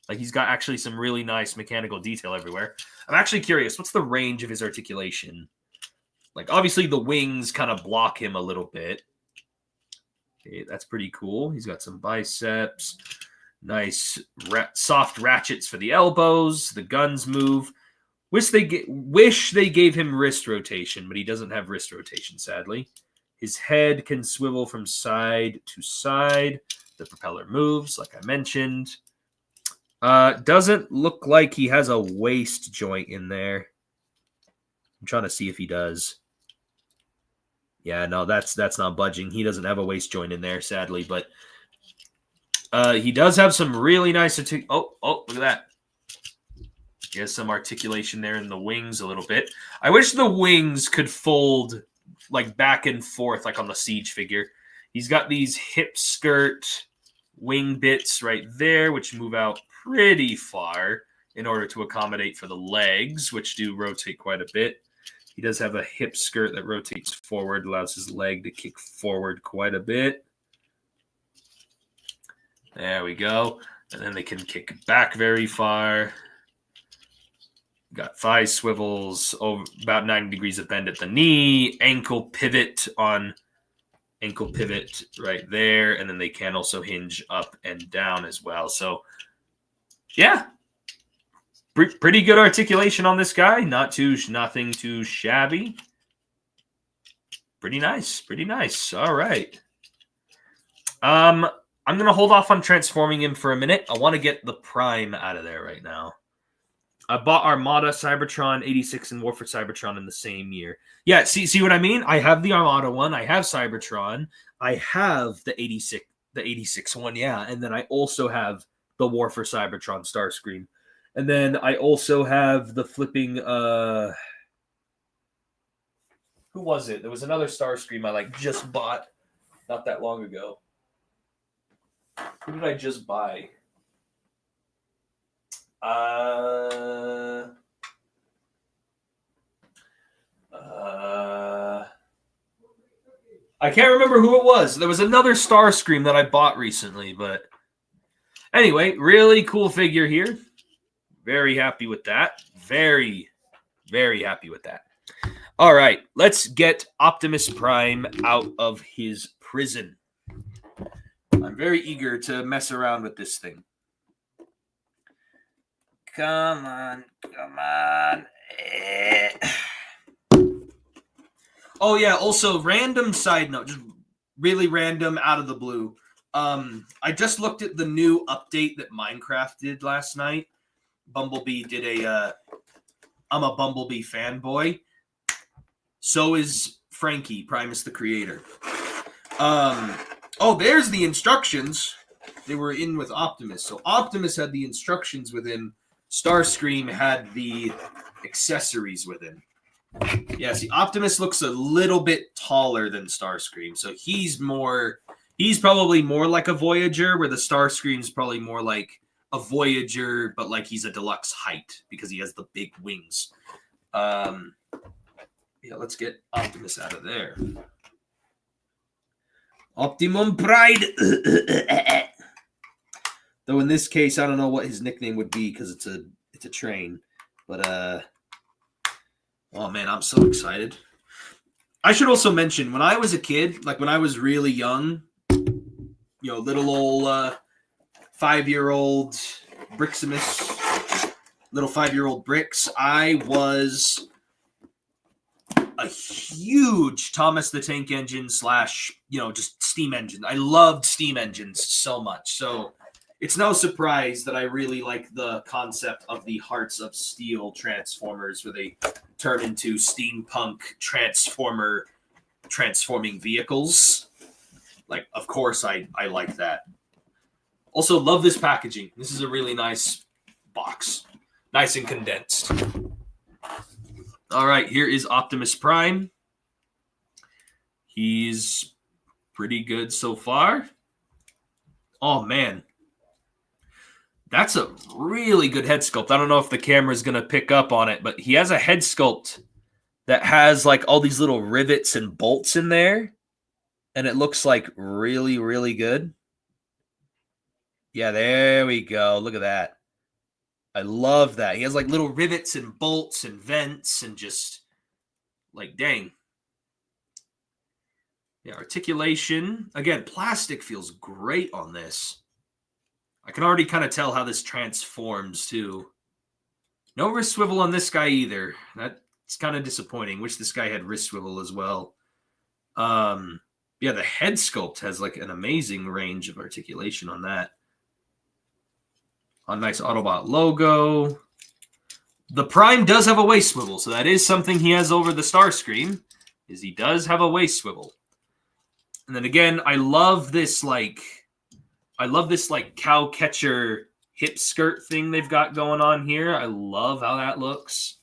Like, he's got actually some really nice mechanical detail everywhere. I'm actually curious, what's the range of his articulation? Like, obviously, the wings kind of block him a little bit. Okay, that's pretty cool. He's got some biceps. Nice soft ratchets for the elbows. The guns move. Wish they gave him wrist rotation, but he doesn't have wrist rotation, sadly. His head can swivel from side to side. The propeller moves, like I mentioned. Doesn't look like he has a waist joint in there. I'm trying to see if he does. Yeah, no, that's not budging. He doesn't have a waist joint in there, sadly, but he does have some really nice look at that. He has some articulation there in the wings a little bit. I wish the wings could fold like back and forth like on the Siege figure. He's got these hip skirt wing bits right there, which move out pretty far in order to accommodate for the legs, which do rotate quite a bit. He does have a hip skirt that rotates forward, allows his leg to kick forward quite a bit. There we go. And then they can kick back very far. Got thigh swivels, over about 90 degrees of bend at the knee, ankle pivot right there, and then they can also hinge up and down as well. So, yeah, pretty good articulation on this guy. Nothing too shabby. Pretty nice. All right. I'm gonna hold off on transforming him for a minute. I want to get the Prime out of there right now. I bought Armada Cybertron 86 and Warfare Cybertron in the same year. Yeah, see what I mean? I have the Armada one. I have Cybertron. I have the 86 one, yeah. And then I also have the Warfare Cybertron Starscream. And then I also have the flipping who was it? There was another Starscream I just bought not that long ago. Who did I just buy? I can't remember who it was. There was another Starscream that I bought recently, but anyway, really cool figure here. Very happy with that. Very, very happy with that. All right, let's get Optimus Prime out of his prison. I'm very eager to mess around with this thing. Come on. Oh, yeah, also, random side note, just really random out of the blue. I just looked at the new update that Minecraft did last night. Bumblebee did a I'm a Bumblebee fanboy. So is Frankie, Primus the Creator. Oh, there's the instructions. They were in with Optimus. So Optimus had the instructions with him. Starscream had the accessories with him. Yeah, see, Optimus looks a little bit taller than Starscream. So he's probably more like a Voyager, where the Starscream's probably more like a Voyager, but like he's a deluxe height because he has the big wings. Yeah, let's get Optimus out of there. Optimum Pride. Though in this case, I don't know what his nickname would be because it's a train. But oh man, I'm so excited. I should also mention, when I was a kid, like when I was really young, little old 5-year-old Briximus, little 5-year-old Brix, I was a huge Thomas the Tank Engine / just steam engine. I loved steam engines so much. So it's no surprise that I really like the concept of the Hearts of Steel Transformers, where they turn into steampunk transforming vehicles. Like, of course, I like that. Also, love this packaging. This is a really nice box. Nice and condensed. All right, here is Optimus Prime. He's pretty good so far. Oh, man. That's a really good head sculpt. I don't know if the camera's going to pick up on it, but he has a head sculpt that has like all these little rivets and bolts in there. And it looks like really, really good. Yeah, there we go. Look at that. I love that. He has like little rivets and bolts and vents and just like, dang. Yeah, articulation. Again, plastic feels great on this. I can already kind of tell how this transforms too. No wrist swivel on this guy either. That's kind of disappointing. Wish this guy had wrist swivel as well. Yeah, the head sculpt has like an amazing range of articulation on that. A nice Autobot logo. The Prime does have a waist swivel, so that is something he has over the Starscream, is he does have a waist swivel. And then again, I love this like cow catcher hip skirt thing they've got going on here. I love how that looks.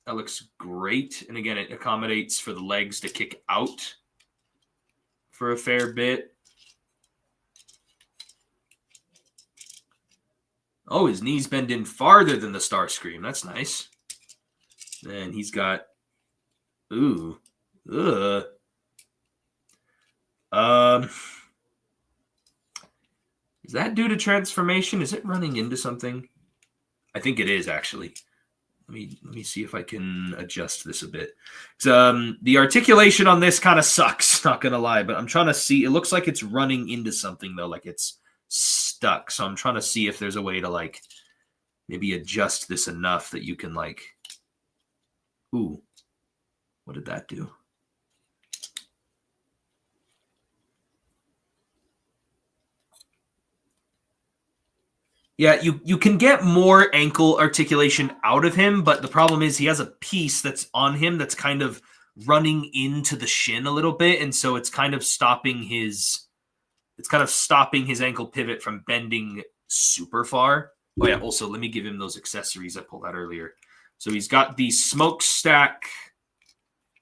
That looks great. And again, it accommodates for the legs to kick out for a fair bit. Oh, his knees bend in farther than the Starscream. That's nice. And he's got... Ooh. Ugh. Is that due to transformation? Is it running into something? I think it is, actually. Let me see if I can adjust this a bit. The articulation on this kind of sucks, not going to lie. But I'm trying to see. It looks like it's running into something, though. Like it's stuck. So I'm trying to see if there's a way to, like, maybe adjust this enough that you can, like... Ooh. What did that do? Yeah, you can get more ankle articulation out of him, but the problem is he has a piece that's on him that's kind of running into the shin a little bit, and so it's kind of stopping his ankle pivot from bending super far. Oh yeah, also let me give him those accessories I pulled out earlier. So he's got the smokestack.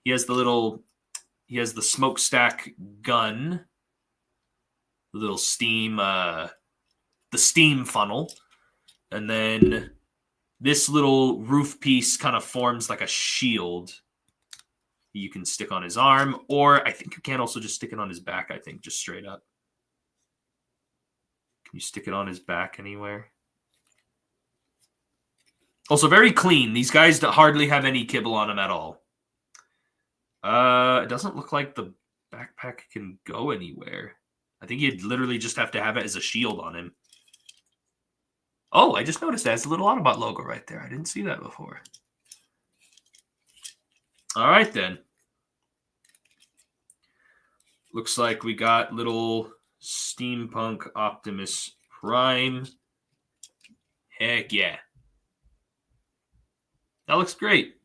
He has the smokestack gun, the little steam the steam funnel, and then this little roof piece kind of forms like a shield you can stick on his arm, or I think you can also just stick it on his back. I think just straight up. Can you stick it on his back anywhere? Also very clean. These guys hardly have any kibble on them at all. It doesn't look like the backpack can go anywhere. I think you'd literally just have to have it as a shield on him. Oh, I just noticed that has a little Autobot logo right there. I didn't see that before. All right, then. Looks like we got little steampunk Optimus Prime. Heck yeah. That looks great.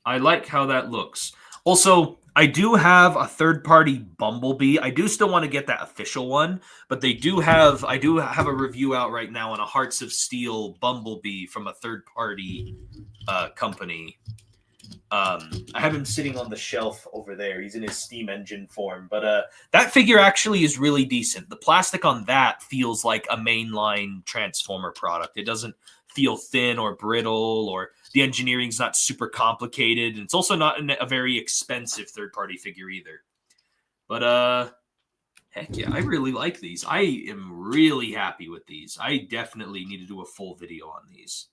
I like how that looks. Also, I do have a third-party Bumblebee. I do still want to get that official one, but I do have a review out right now on a Hearts of Steel Bumblebee from a third-party company. I have him sitting on the shelf over there. He's in his steam engine form, but that figure actually is really decent. The plastic on that feels like a mainline Transformer product. It doesn't feel thin or brittle, or the engineering's not super complicated, and it's also not a very expensive third-party figure either. But heck yeah, I really like these. I am really happy with these. I definitely need to do a full video on these.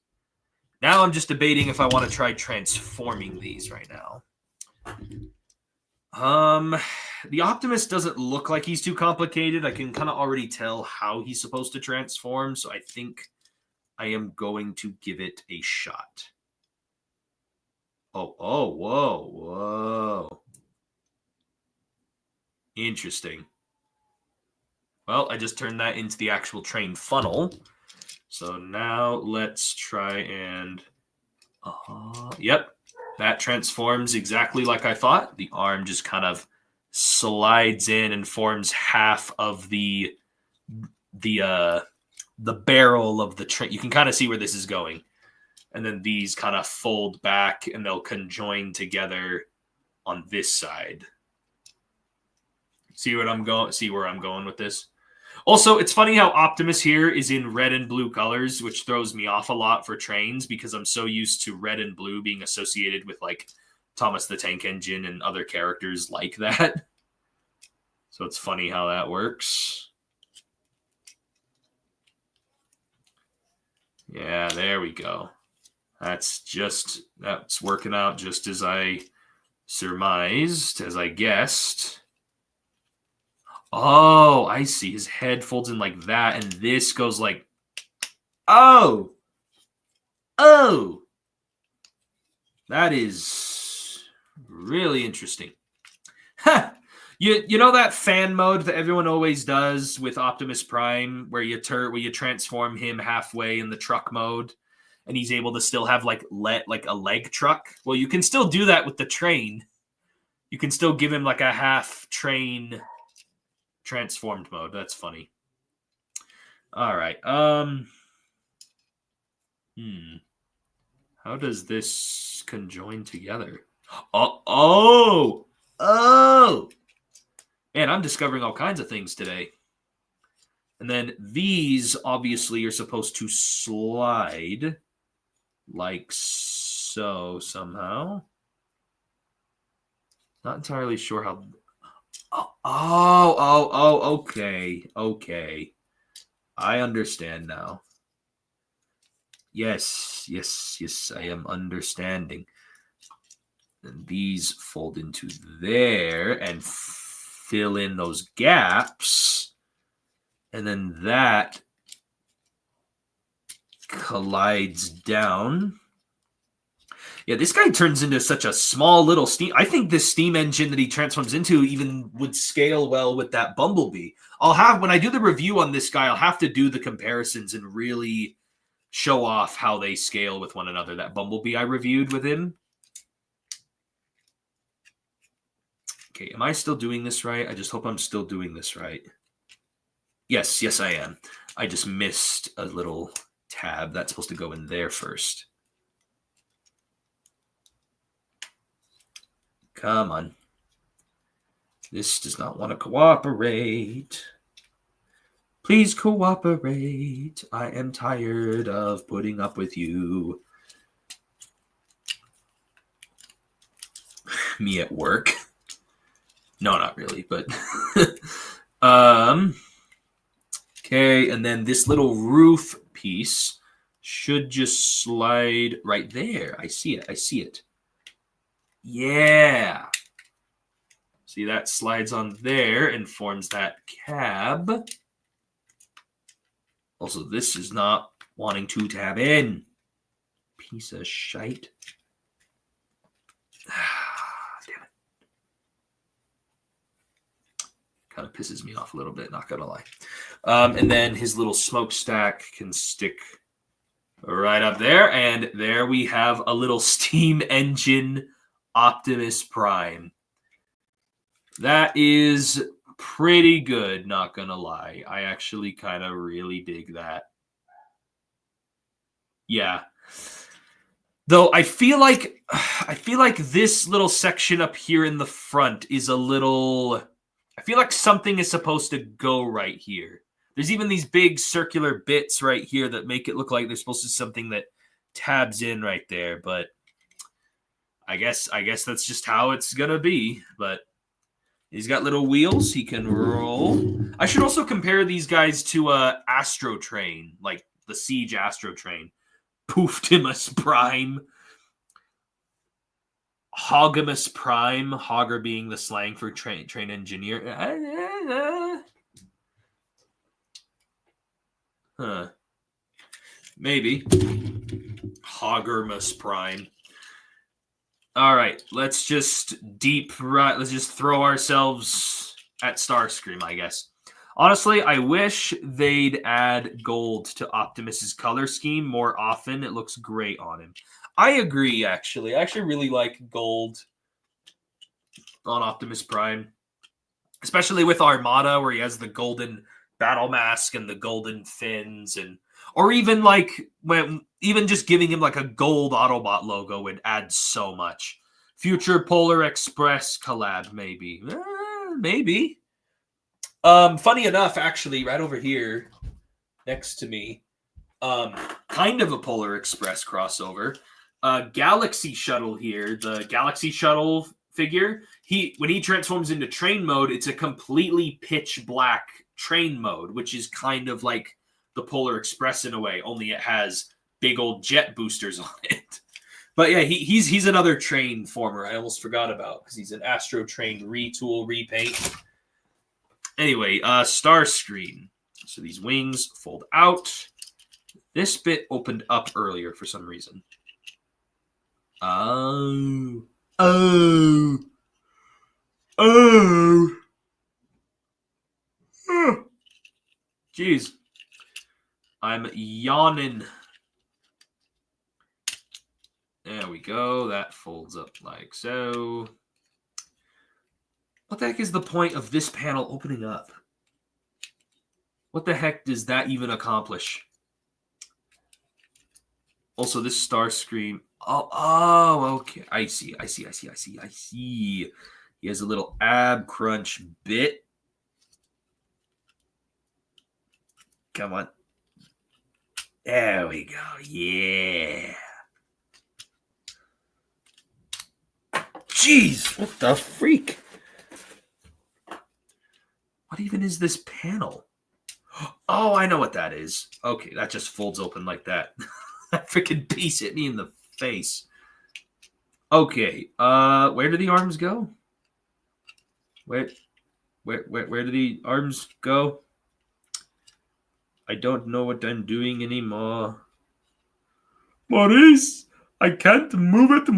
Now I'm just debating if I want to try transforming these right now. The Optimus doesn't look like he's too complicated. I can kind of already tell how he's supposed to transform, so I think I am going to give it a shot. Whoa. Interesting. Well, I just turned that into the actual train funnel. So now let's try and... yep, that transforms exactly like I thought. The arm just kind of slides in and forms half of the barrel of the train. You can kind of see where this is going. And then these kind of fold back and they'll conjoin together on this side. See where I'm going with this? Also, it's funny how Optimus here is in red and blue colors, which throws me off a lot for trains because I'm so used to red and blue being associated with like Thomas the Tank Engine and other characters like that. So it's funny how that works. Yeah, there we go. That's working out just as I surmised, as I guessed. Oh, I see. His head folds in like that, and this goes like... Oh! That is really interesting. Ha! You know that fan mode that everyone always does with Optimus Prime, where you transform him halfway in the truck mode, and he's able to still have like a leg truck? Well, you can still do that with the train. You can still give him like a half train transformed mode. That's funny. All right. How does this conjoin together? Oh! Man, I'm discovering all kinds of things today. And then these obviously are supposed to slide like so somehow. Not entirely sure how... Okay. I understand now. Yes, I am understanding. And these fold into there and fill in those gaps. And then that collides down. Yeah, this guy turns into such a small little steam. I think this steam engine that he transforms into even would scale well with that Bumblebee. When I do the review on this guy, I'll have to do the comparisons and really show off how they scale with one another. That Bumblebee I reviewed with him. Okay, am I still doing this right? I just hope I'm still doing this right. Yes, I am. I just missed a little tab. That's supposed to go in there first. Come on. This does not want to cooperate. Please cooperate. I am tired of putting up with you. Me at work. No, not really, but... Okay, and then this little roof piece should just slide right there. I see it. Yeah. See, that slides on there and forms that cab. Also, this is not wanting to tab in. Piece of shite. Damn it. Kind of pisses me off a little bit, not gonna lie. And then his little smokestack can stick Right up there. And there we have a little steam engine Optimus Prime. That is pretty good, not gonna lie. I actually kind of really dig that. Yeah. Though I feel like this little section up here in the front is a little, I feel like something is supposed to go right here. There's even these big circular bits right here that make it look like there's supposed to be something that tabs in right there, but I guess that's just how it's gonna be. But he's got little wheels he can roll. I should also compare these guys to Astro Train, like the Siege Astro Train. Pooftimus Prime. Hogimus Prime. Hogger being the slang for train engineer. Huh. Maybe. Hoggermus Prime. All right, let's just let's just throw ourselves at Starscream, I guess. Honestly, I wish they'd add gold to Optimus's color scheme more often. It looks great on him. I agree, actually. I actually really like gold on Optimus Prime, especially with Armada, where he has the golden battle mask and the golden fins, and or even like even just giving him like a gold Autobot logo would add so much. Future Polar Express collab, maybe. Maybe. Funny enough, actually, right over here next to me, kind of a Polar Express crossover. Galaxy Shuttle here, the Galaxy Shuttle figure. When he transforms into train mode, it's a completely pitch black train mode, which is kind of like the Polar Express in a way, only it has big old jet boosters on it. But yeah, he's another train former I almost forgot about because he's an Astro Train retool repaint. Anyway, Starscream. So these wings fold out. This bit opened up earlier for some reason. Oh. Jeez. I'm yawning. There we go. That folds up like so. What the heck is the point of this panel opening up? What the heck does that even accomplish? Also, this Starscream. Oh, okay. I see. He has a little ab crunch bit. Come on. There we go. Yeah. Jeez, what the freak? What even is this panel? Oh, I know what that is. Okay, that just folds open like that. That freaking piece hit me in the face. Okay, where do the arms go? Where do the arms go? I don't know what I'm doing anymore. Maurice, I can't move it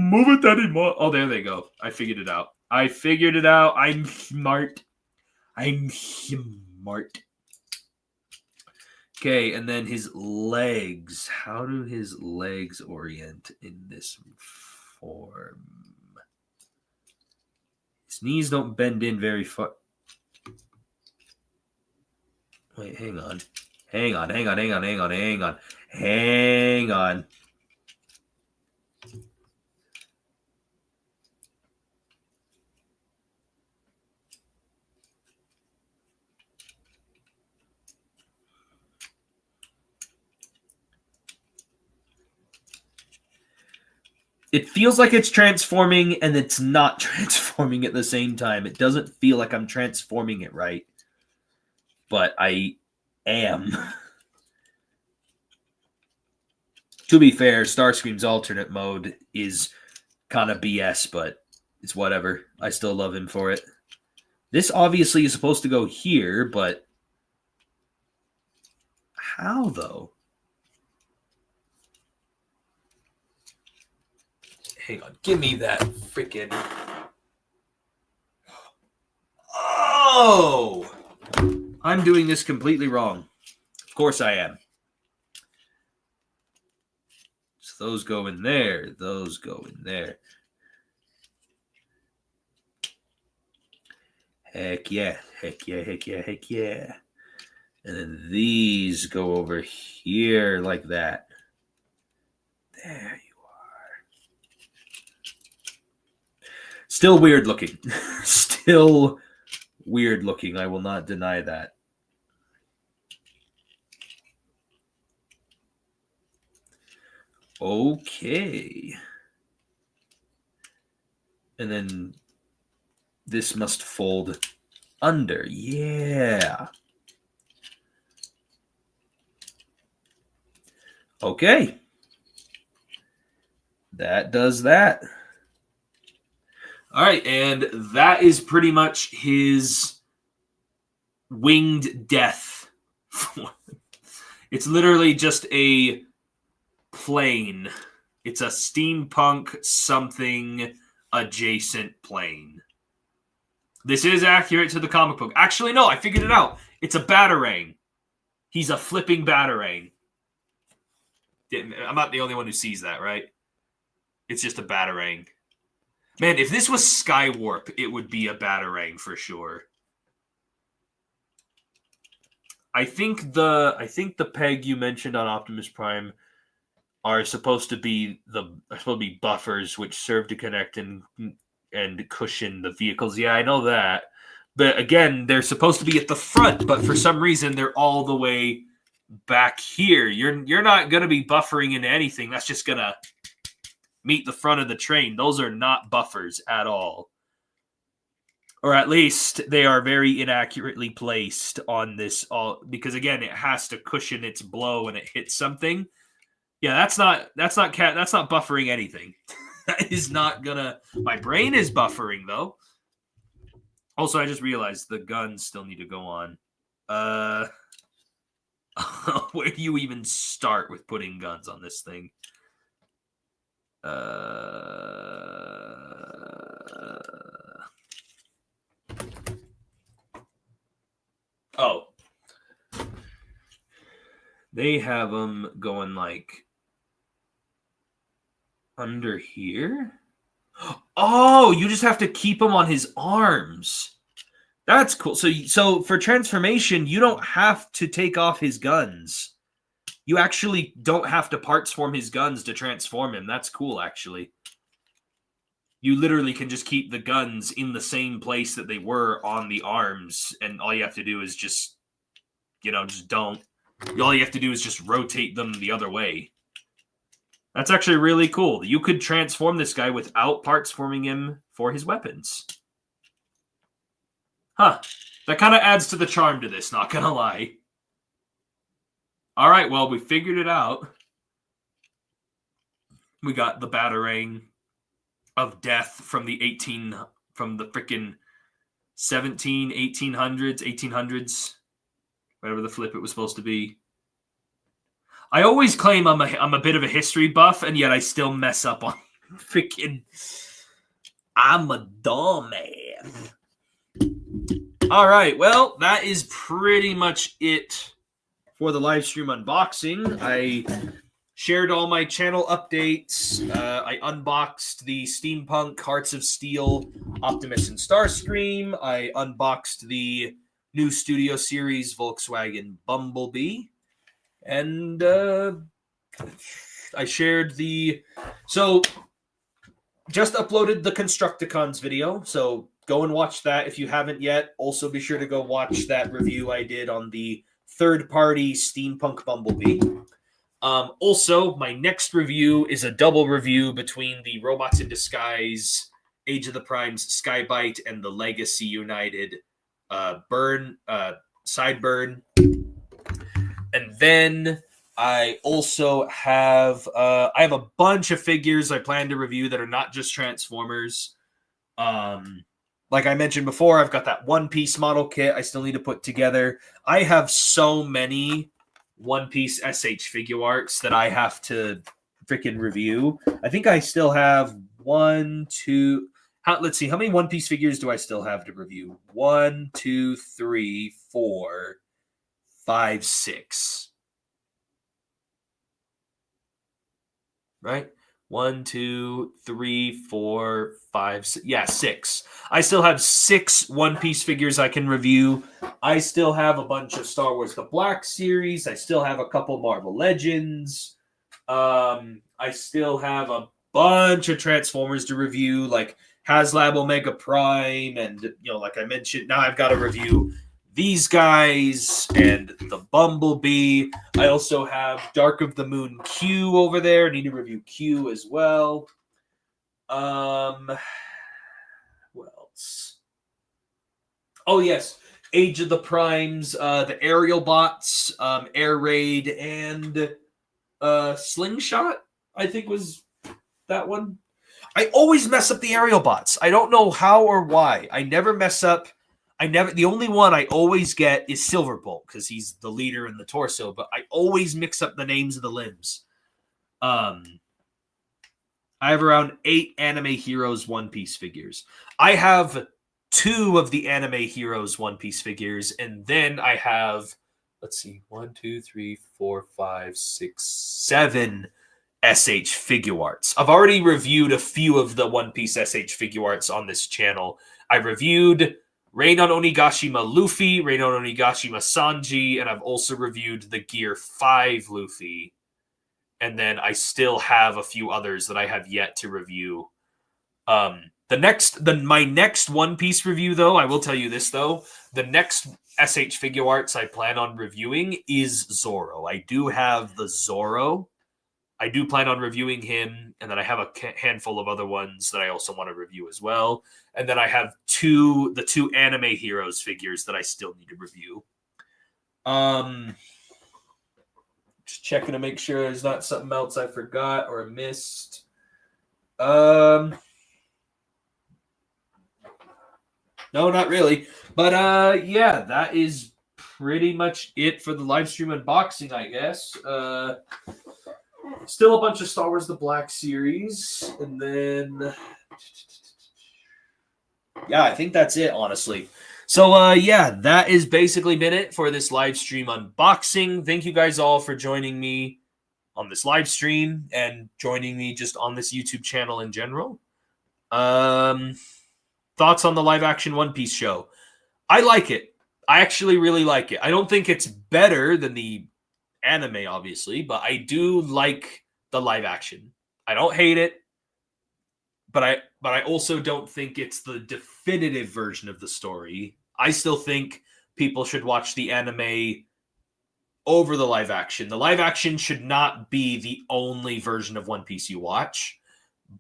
anymore. Oh, there they go. I figured it out. I'm smart. Okay, and then his legs. How do his legs orient in this form? His knees don't bend in very far. Wait, hang on. Hang on. It feels like it's transforming and it's not transforming at the same time. It doesn't feel like I'm transforming it right. But I am. To be fair, Starscream's alternate mode is kind of BS, but it's whatever. I still love him for it. This obviously is supposed to go here, but how though? Hang on, give me that freaking. Oh! I'm doing this completely wrong. Of course I am. Those go in there. Those go in there. Heck yeah. Heck yeah, heck yeah, heck yeah. And then these go over here like that. There you are. Still weird looking. Still weird looking. I will not deny that. Okay. And then this must fold under. Yeah. Okay. That does that. All right, and that is pretty much his winged death. It's literally just a plane. It's a steampunk something adjacent plane. This is accurate to the comic book. Actually, no, I figured it out. It's a batarang. He's a flipping batarang. I'm not the only one who sees that, right? It's just a batarang. Man, if this was Skywarp, it would be a batarang for sure. I think the peg you mentioned on Optimus Prime are supposed to be buffers which serve to connect and cushion the vehicles. Yeah, I know that. But again, they're supposed to be at the front, but for some reason they're all the way back here. You're not going to be buffering into anything. That's just going to meet the front of the train. Those are not buffers at all. Or at least they are very inaccurately placed on this because again, it has to cushion its blow when it hits something. Yeah, that's not buffering anything. That is not gonna. My brain is buffering though. Also, I just realized the guns still need to go on. Where do you even start with putting guns on this thing? Oh. They have them going like under here. Oh, you just have to keep him on his arms. That's cool. So for transformation, you don't have to take off his guns. You actually don't have to parts form his guns to transform him. That's cool, actually. You literally can just keep the guns in the same place that they were on the arms, and all you have to do is just don't. All you have to do is just rotate them the other way. That's actually really cool. You could transform this guy without parts forming him for his weapons. Huh. That kind of adds to the charm to this, not gonna lie. All right, well, we figured it out. We got the batarang of death from the freaking 1800s, whatever the flip it was supposed to be. I always claim I'm a bit of a history buff, and yet I still mess up on freaking. I'm a dumbass. All right, well, that is pretty much it for the live stream unboxing. I shared all my channel updates. I unboxed the Steampunk Hearts of Steel Optimus and Starscream. I unboxed the new Studio Series Volkswagen Bumblebee. And I shared just uploaded the Constructicons video, so go and watch that if you haven't yet. Also, be sure to go watch that review I did on the third-party Steampunk Bumblebee. Also, my next review is a double review between the Robots in Disguise, Age of the Primes, Skybite, and the Legacy United Sideburn. And then I also have I have a bunch of figures I plan to review that are not just Transformers. Like I mentioned before, I've got that One Piece model kit I still need to put together. I have so many One Piece SH figure arts that I have to freaking review. I think I still have let's see, how many One Piece figures do I still have to review? 1, 2, 3, 4, 5, 6. right? 1, 2, 3, 4, 5, 6. Yeah, 6. I still have 6 One Piece figures I can review. I still have a bunch of Star Wars The Black Series. I still have a couple Marvel Legends. I still have a bunch of Transformers to review, like HasLab Omega Prime, and like I mentioned, now I've got to review these guys and the Bumblebee. I also have Dark of the Moon Q over there. I need to review Q as well. What else? Oh yes, Age of the Primes, the Aerial Bots, Air Raid, and Slingshot, I think was that one. I always mess up the aerial bots. I don't know how or why. I never mess up. The only one I always get is Silverbolt because he's the leader in the torso, but I always mix up the names of the limbs. I have around 8 Anime Heroes One Piece figures. I have 2 of the Anime Heroes One Piece figures, and then I have, let's see, 1, 2, 3, 4, 5, 6, 7 SH figure arts. I've already reviewed a few of the One Piece SH figure arts on this channel. I reviewed Rain on Onigashima Luffy, Rain on Onigashima Sanji, and I've also reviewed the Gear 5 Luffy. And then I still have a few others that I have yet to review. My next One Piece review, though, I will tell you this, though. The next SH figure arts I plan on reviewing is Zoro. I do have the Zoro. I do plan on reviewing him, and then I have a handful of other ones that I also want to review as well. And then I have the two Anime Heroes figures that I still need to review. Just checking to make sure there's not something else I forgot or missed. No, not really. But yeah, that is pretty much it for the live stream unboxing, I guess. Still a bunch of Star Wars The Black Series. And then yeah, I think that's it, honestly. So yeah, that has basically been it for this live stream unboxing. Thank you guys all for joining me on this live stream and joining me just on this YouTube channel in general. Thoughts on the live action One Piece show? I like it. I actually really like it. I don't think it's better than the anime, obviously, but I do like the live action. I don't hate it, but I also don't think it's the definitive version of the story. I still think people should watch the anime over the live action. The live action should not be the only version of One Piece you watch,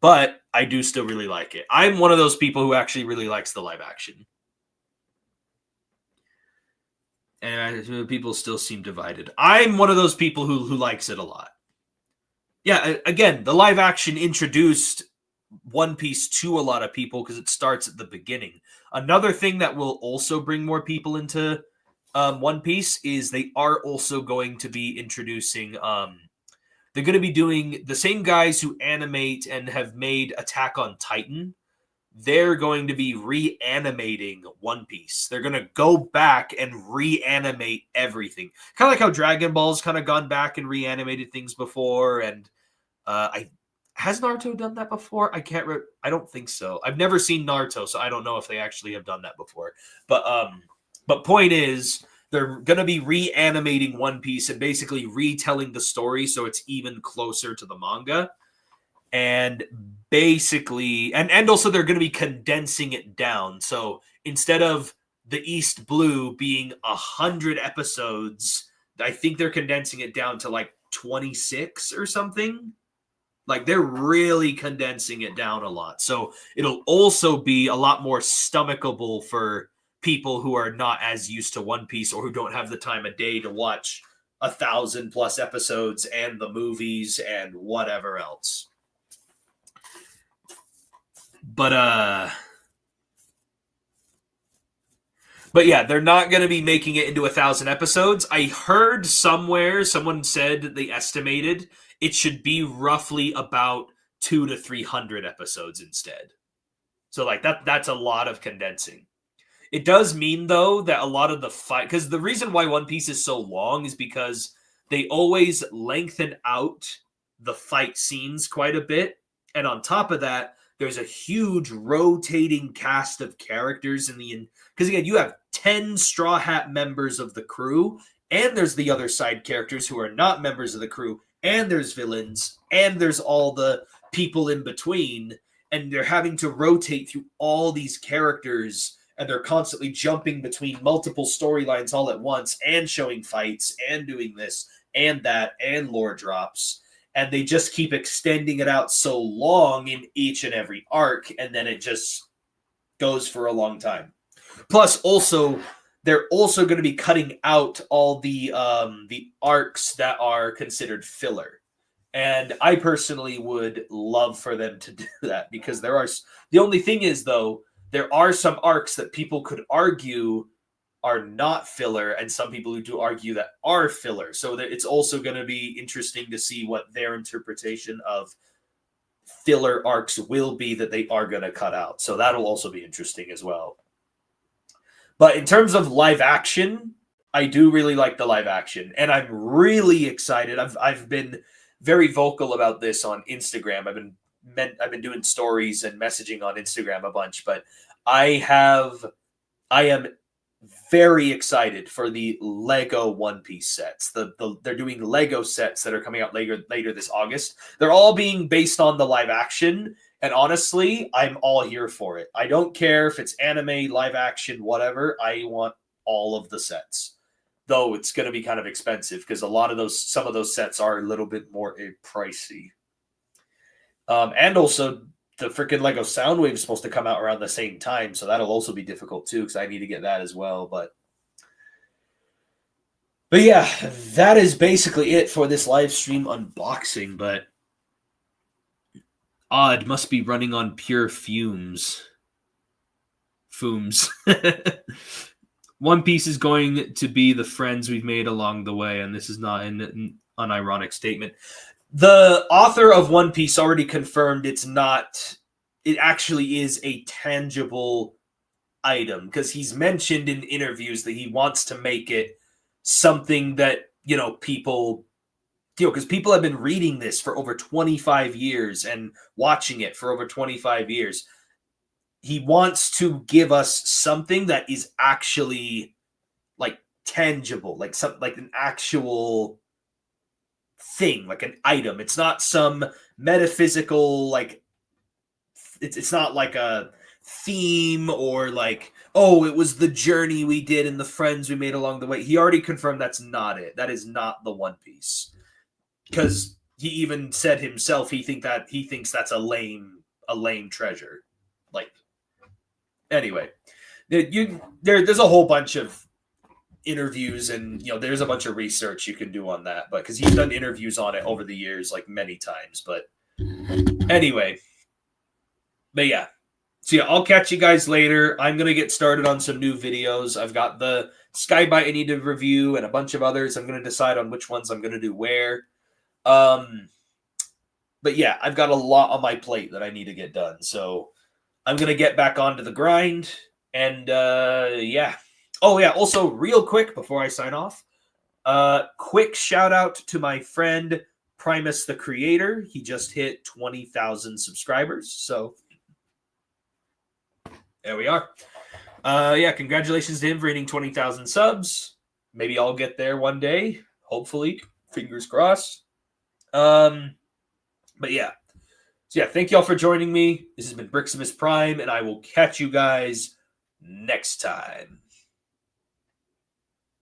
but I do still really like it. I'm one of those people who actually really likes the live action. And people still seem divided. I'm one of those people who likes it a lot. Yeah, again, the live action introduced One Piece to a lot of people because it starts at the beginning. Another thing that will also bring more people into One Piece is they are also going to be introducing... they're going to be doing the same guys who animate and have made Attack on Titan. They're going to be reanimating One Piece. They're going to go back and reanimate everything. Kind of like how Dragon Ball's kind of gone back and reanimated things before. And has Naruto done that before? I don't think so. I've never seen Naruto, so I don't know if they actually have done that before. But point is, they're going to be reanimating One Piece and basically retelling the story so it's even closer to the manga. And basically, and also they're going to be condensing it down. So instead of the East Blue being 100 episodes, I think they're condensing it down to like 26 or something. Like they're really condensing it down a lot. So it'll also be a lot more stomachable for people who are not as used to One Piece or who don't have the time of day to watch 1,000+ episodes and the movies and whatever else. But yeah, they're not going to be making it into 1,000 episodes. I heard somewhere someone said that they estimated it should be roughly about 200 to 300 episodes instead. So like that's a lot of condensing. It does mean though that a lot of the fight, because the reason why One Piece is so long is because they always lengthen out the fight scenes quite a bit. And on top of that, there's a huge rotating cast of characters in the because again, you have 10 Straw Hat members of the crew, and there's the other side characters who are not members of the crew, and there's villains, and there's all the people in between, and they're having to rotate through all these characters, and they're constantly jumping between multiple storylines all at once, and showing fights, and doing this, and that, and lore drops. And they just keep extending it out so long in each and every arc, and then it just goes for a long time. Plus, also, they're also going to be cutting out all the arcs that are considered filler. And I personally would love for them to do that, because there are... The only thing is, though, there are some arcs that people could argue are not filler, and some people who do argue that are filler. So that it's also going to be interesting to see what their interpretation of filler arcs will be that they are going to cut out. So that'll also be interesting as well. But in terms of live action, I do really like the live action, and I'm really excited. I've been very vocal about this on Instagram. I've been doing stories and messaging on Instagram a bunch, but I am very excited for the Lego One Piece sets. They're doing Lego sets that are coming out later this August. They're all being based on the live action, and honestly, I'm all here for it. I don't care if it's anime, live action, whatever. I want all of the sets. Though it's going to be kind of expensive, because some of those sets are a little bit more pricey. And also, the freaking Lego Soundwave is supposed to come out around the same time, so that'll also be difficult too, because I need to get that as well. But yeah, that is basically it for this live stream unboxing. But Odd must be running on pure fumes. One Piece is going to be the friends we've made along the way, and this is not an unironic statement. The author of One Piece already confirmed it actually is a tangible item, because he's mentioned in interviews that he wants to make it something that, people, because people have been reading this for over 25 years and watching it for over 25 years. He wants to give us something that is actually like tangible, like an actual thing, like an item. It's not some metaphysical, like it's not like a theme or like, oh, it was the journey we did and the friends we made along the way. He already confirmed that's not it. That is not the One Piece, because he even said himself he thinks that's a lame treasure. Like, anyway, there's a whole bunch of interviews, and there's a bunch of research you can do on that, but because he's done interviews on it over the years, like many times. But anyway, yeah, so yeah, I'll catch you guys later. I'm gonna get started on some new videos. I've got the Skybite I need to review and a bunch of others. I'm gonna decide on which ones I'm gonna do where. But yeah, I've got a lot on my plate that I need to get done, so I'm gonna get back onto the grind. And yeah. Oh, yeah. Also, real quick before I sign off, quick shout out to my friend Primus the Creator. He just hit 20,000 subscribers. So there we are. Yeah, congratulations to him for hitting 20,000 subs. Maybe I'll get there one day. Hopefully. Fingers crossed. But yeah. So yeah, thank y'all for joining me. This has been Briximus Prime, and I will catch you guys next time.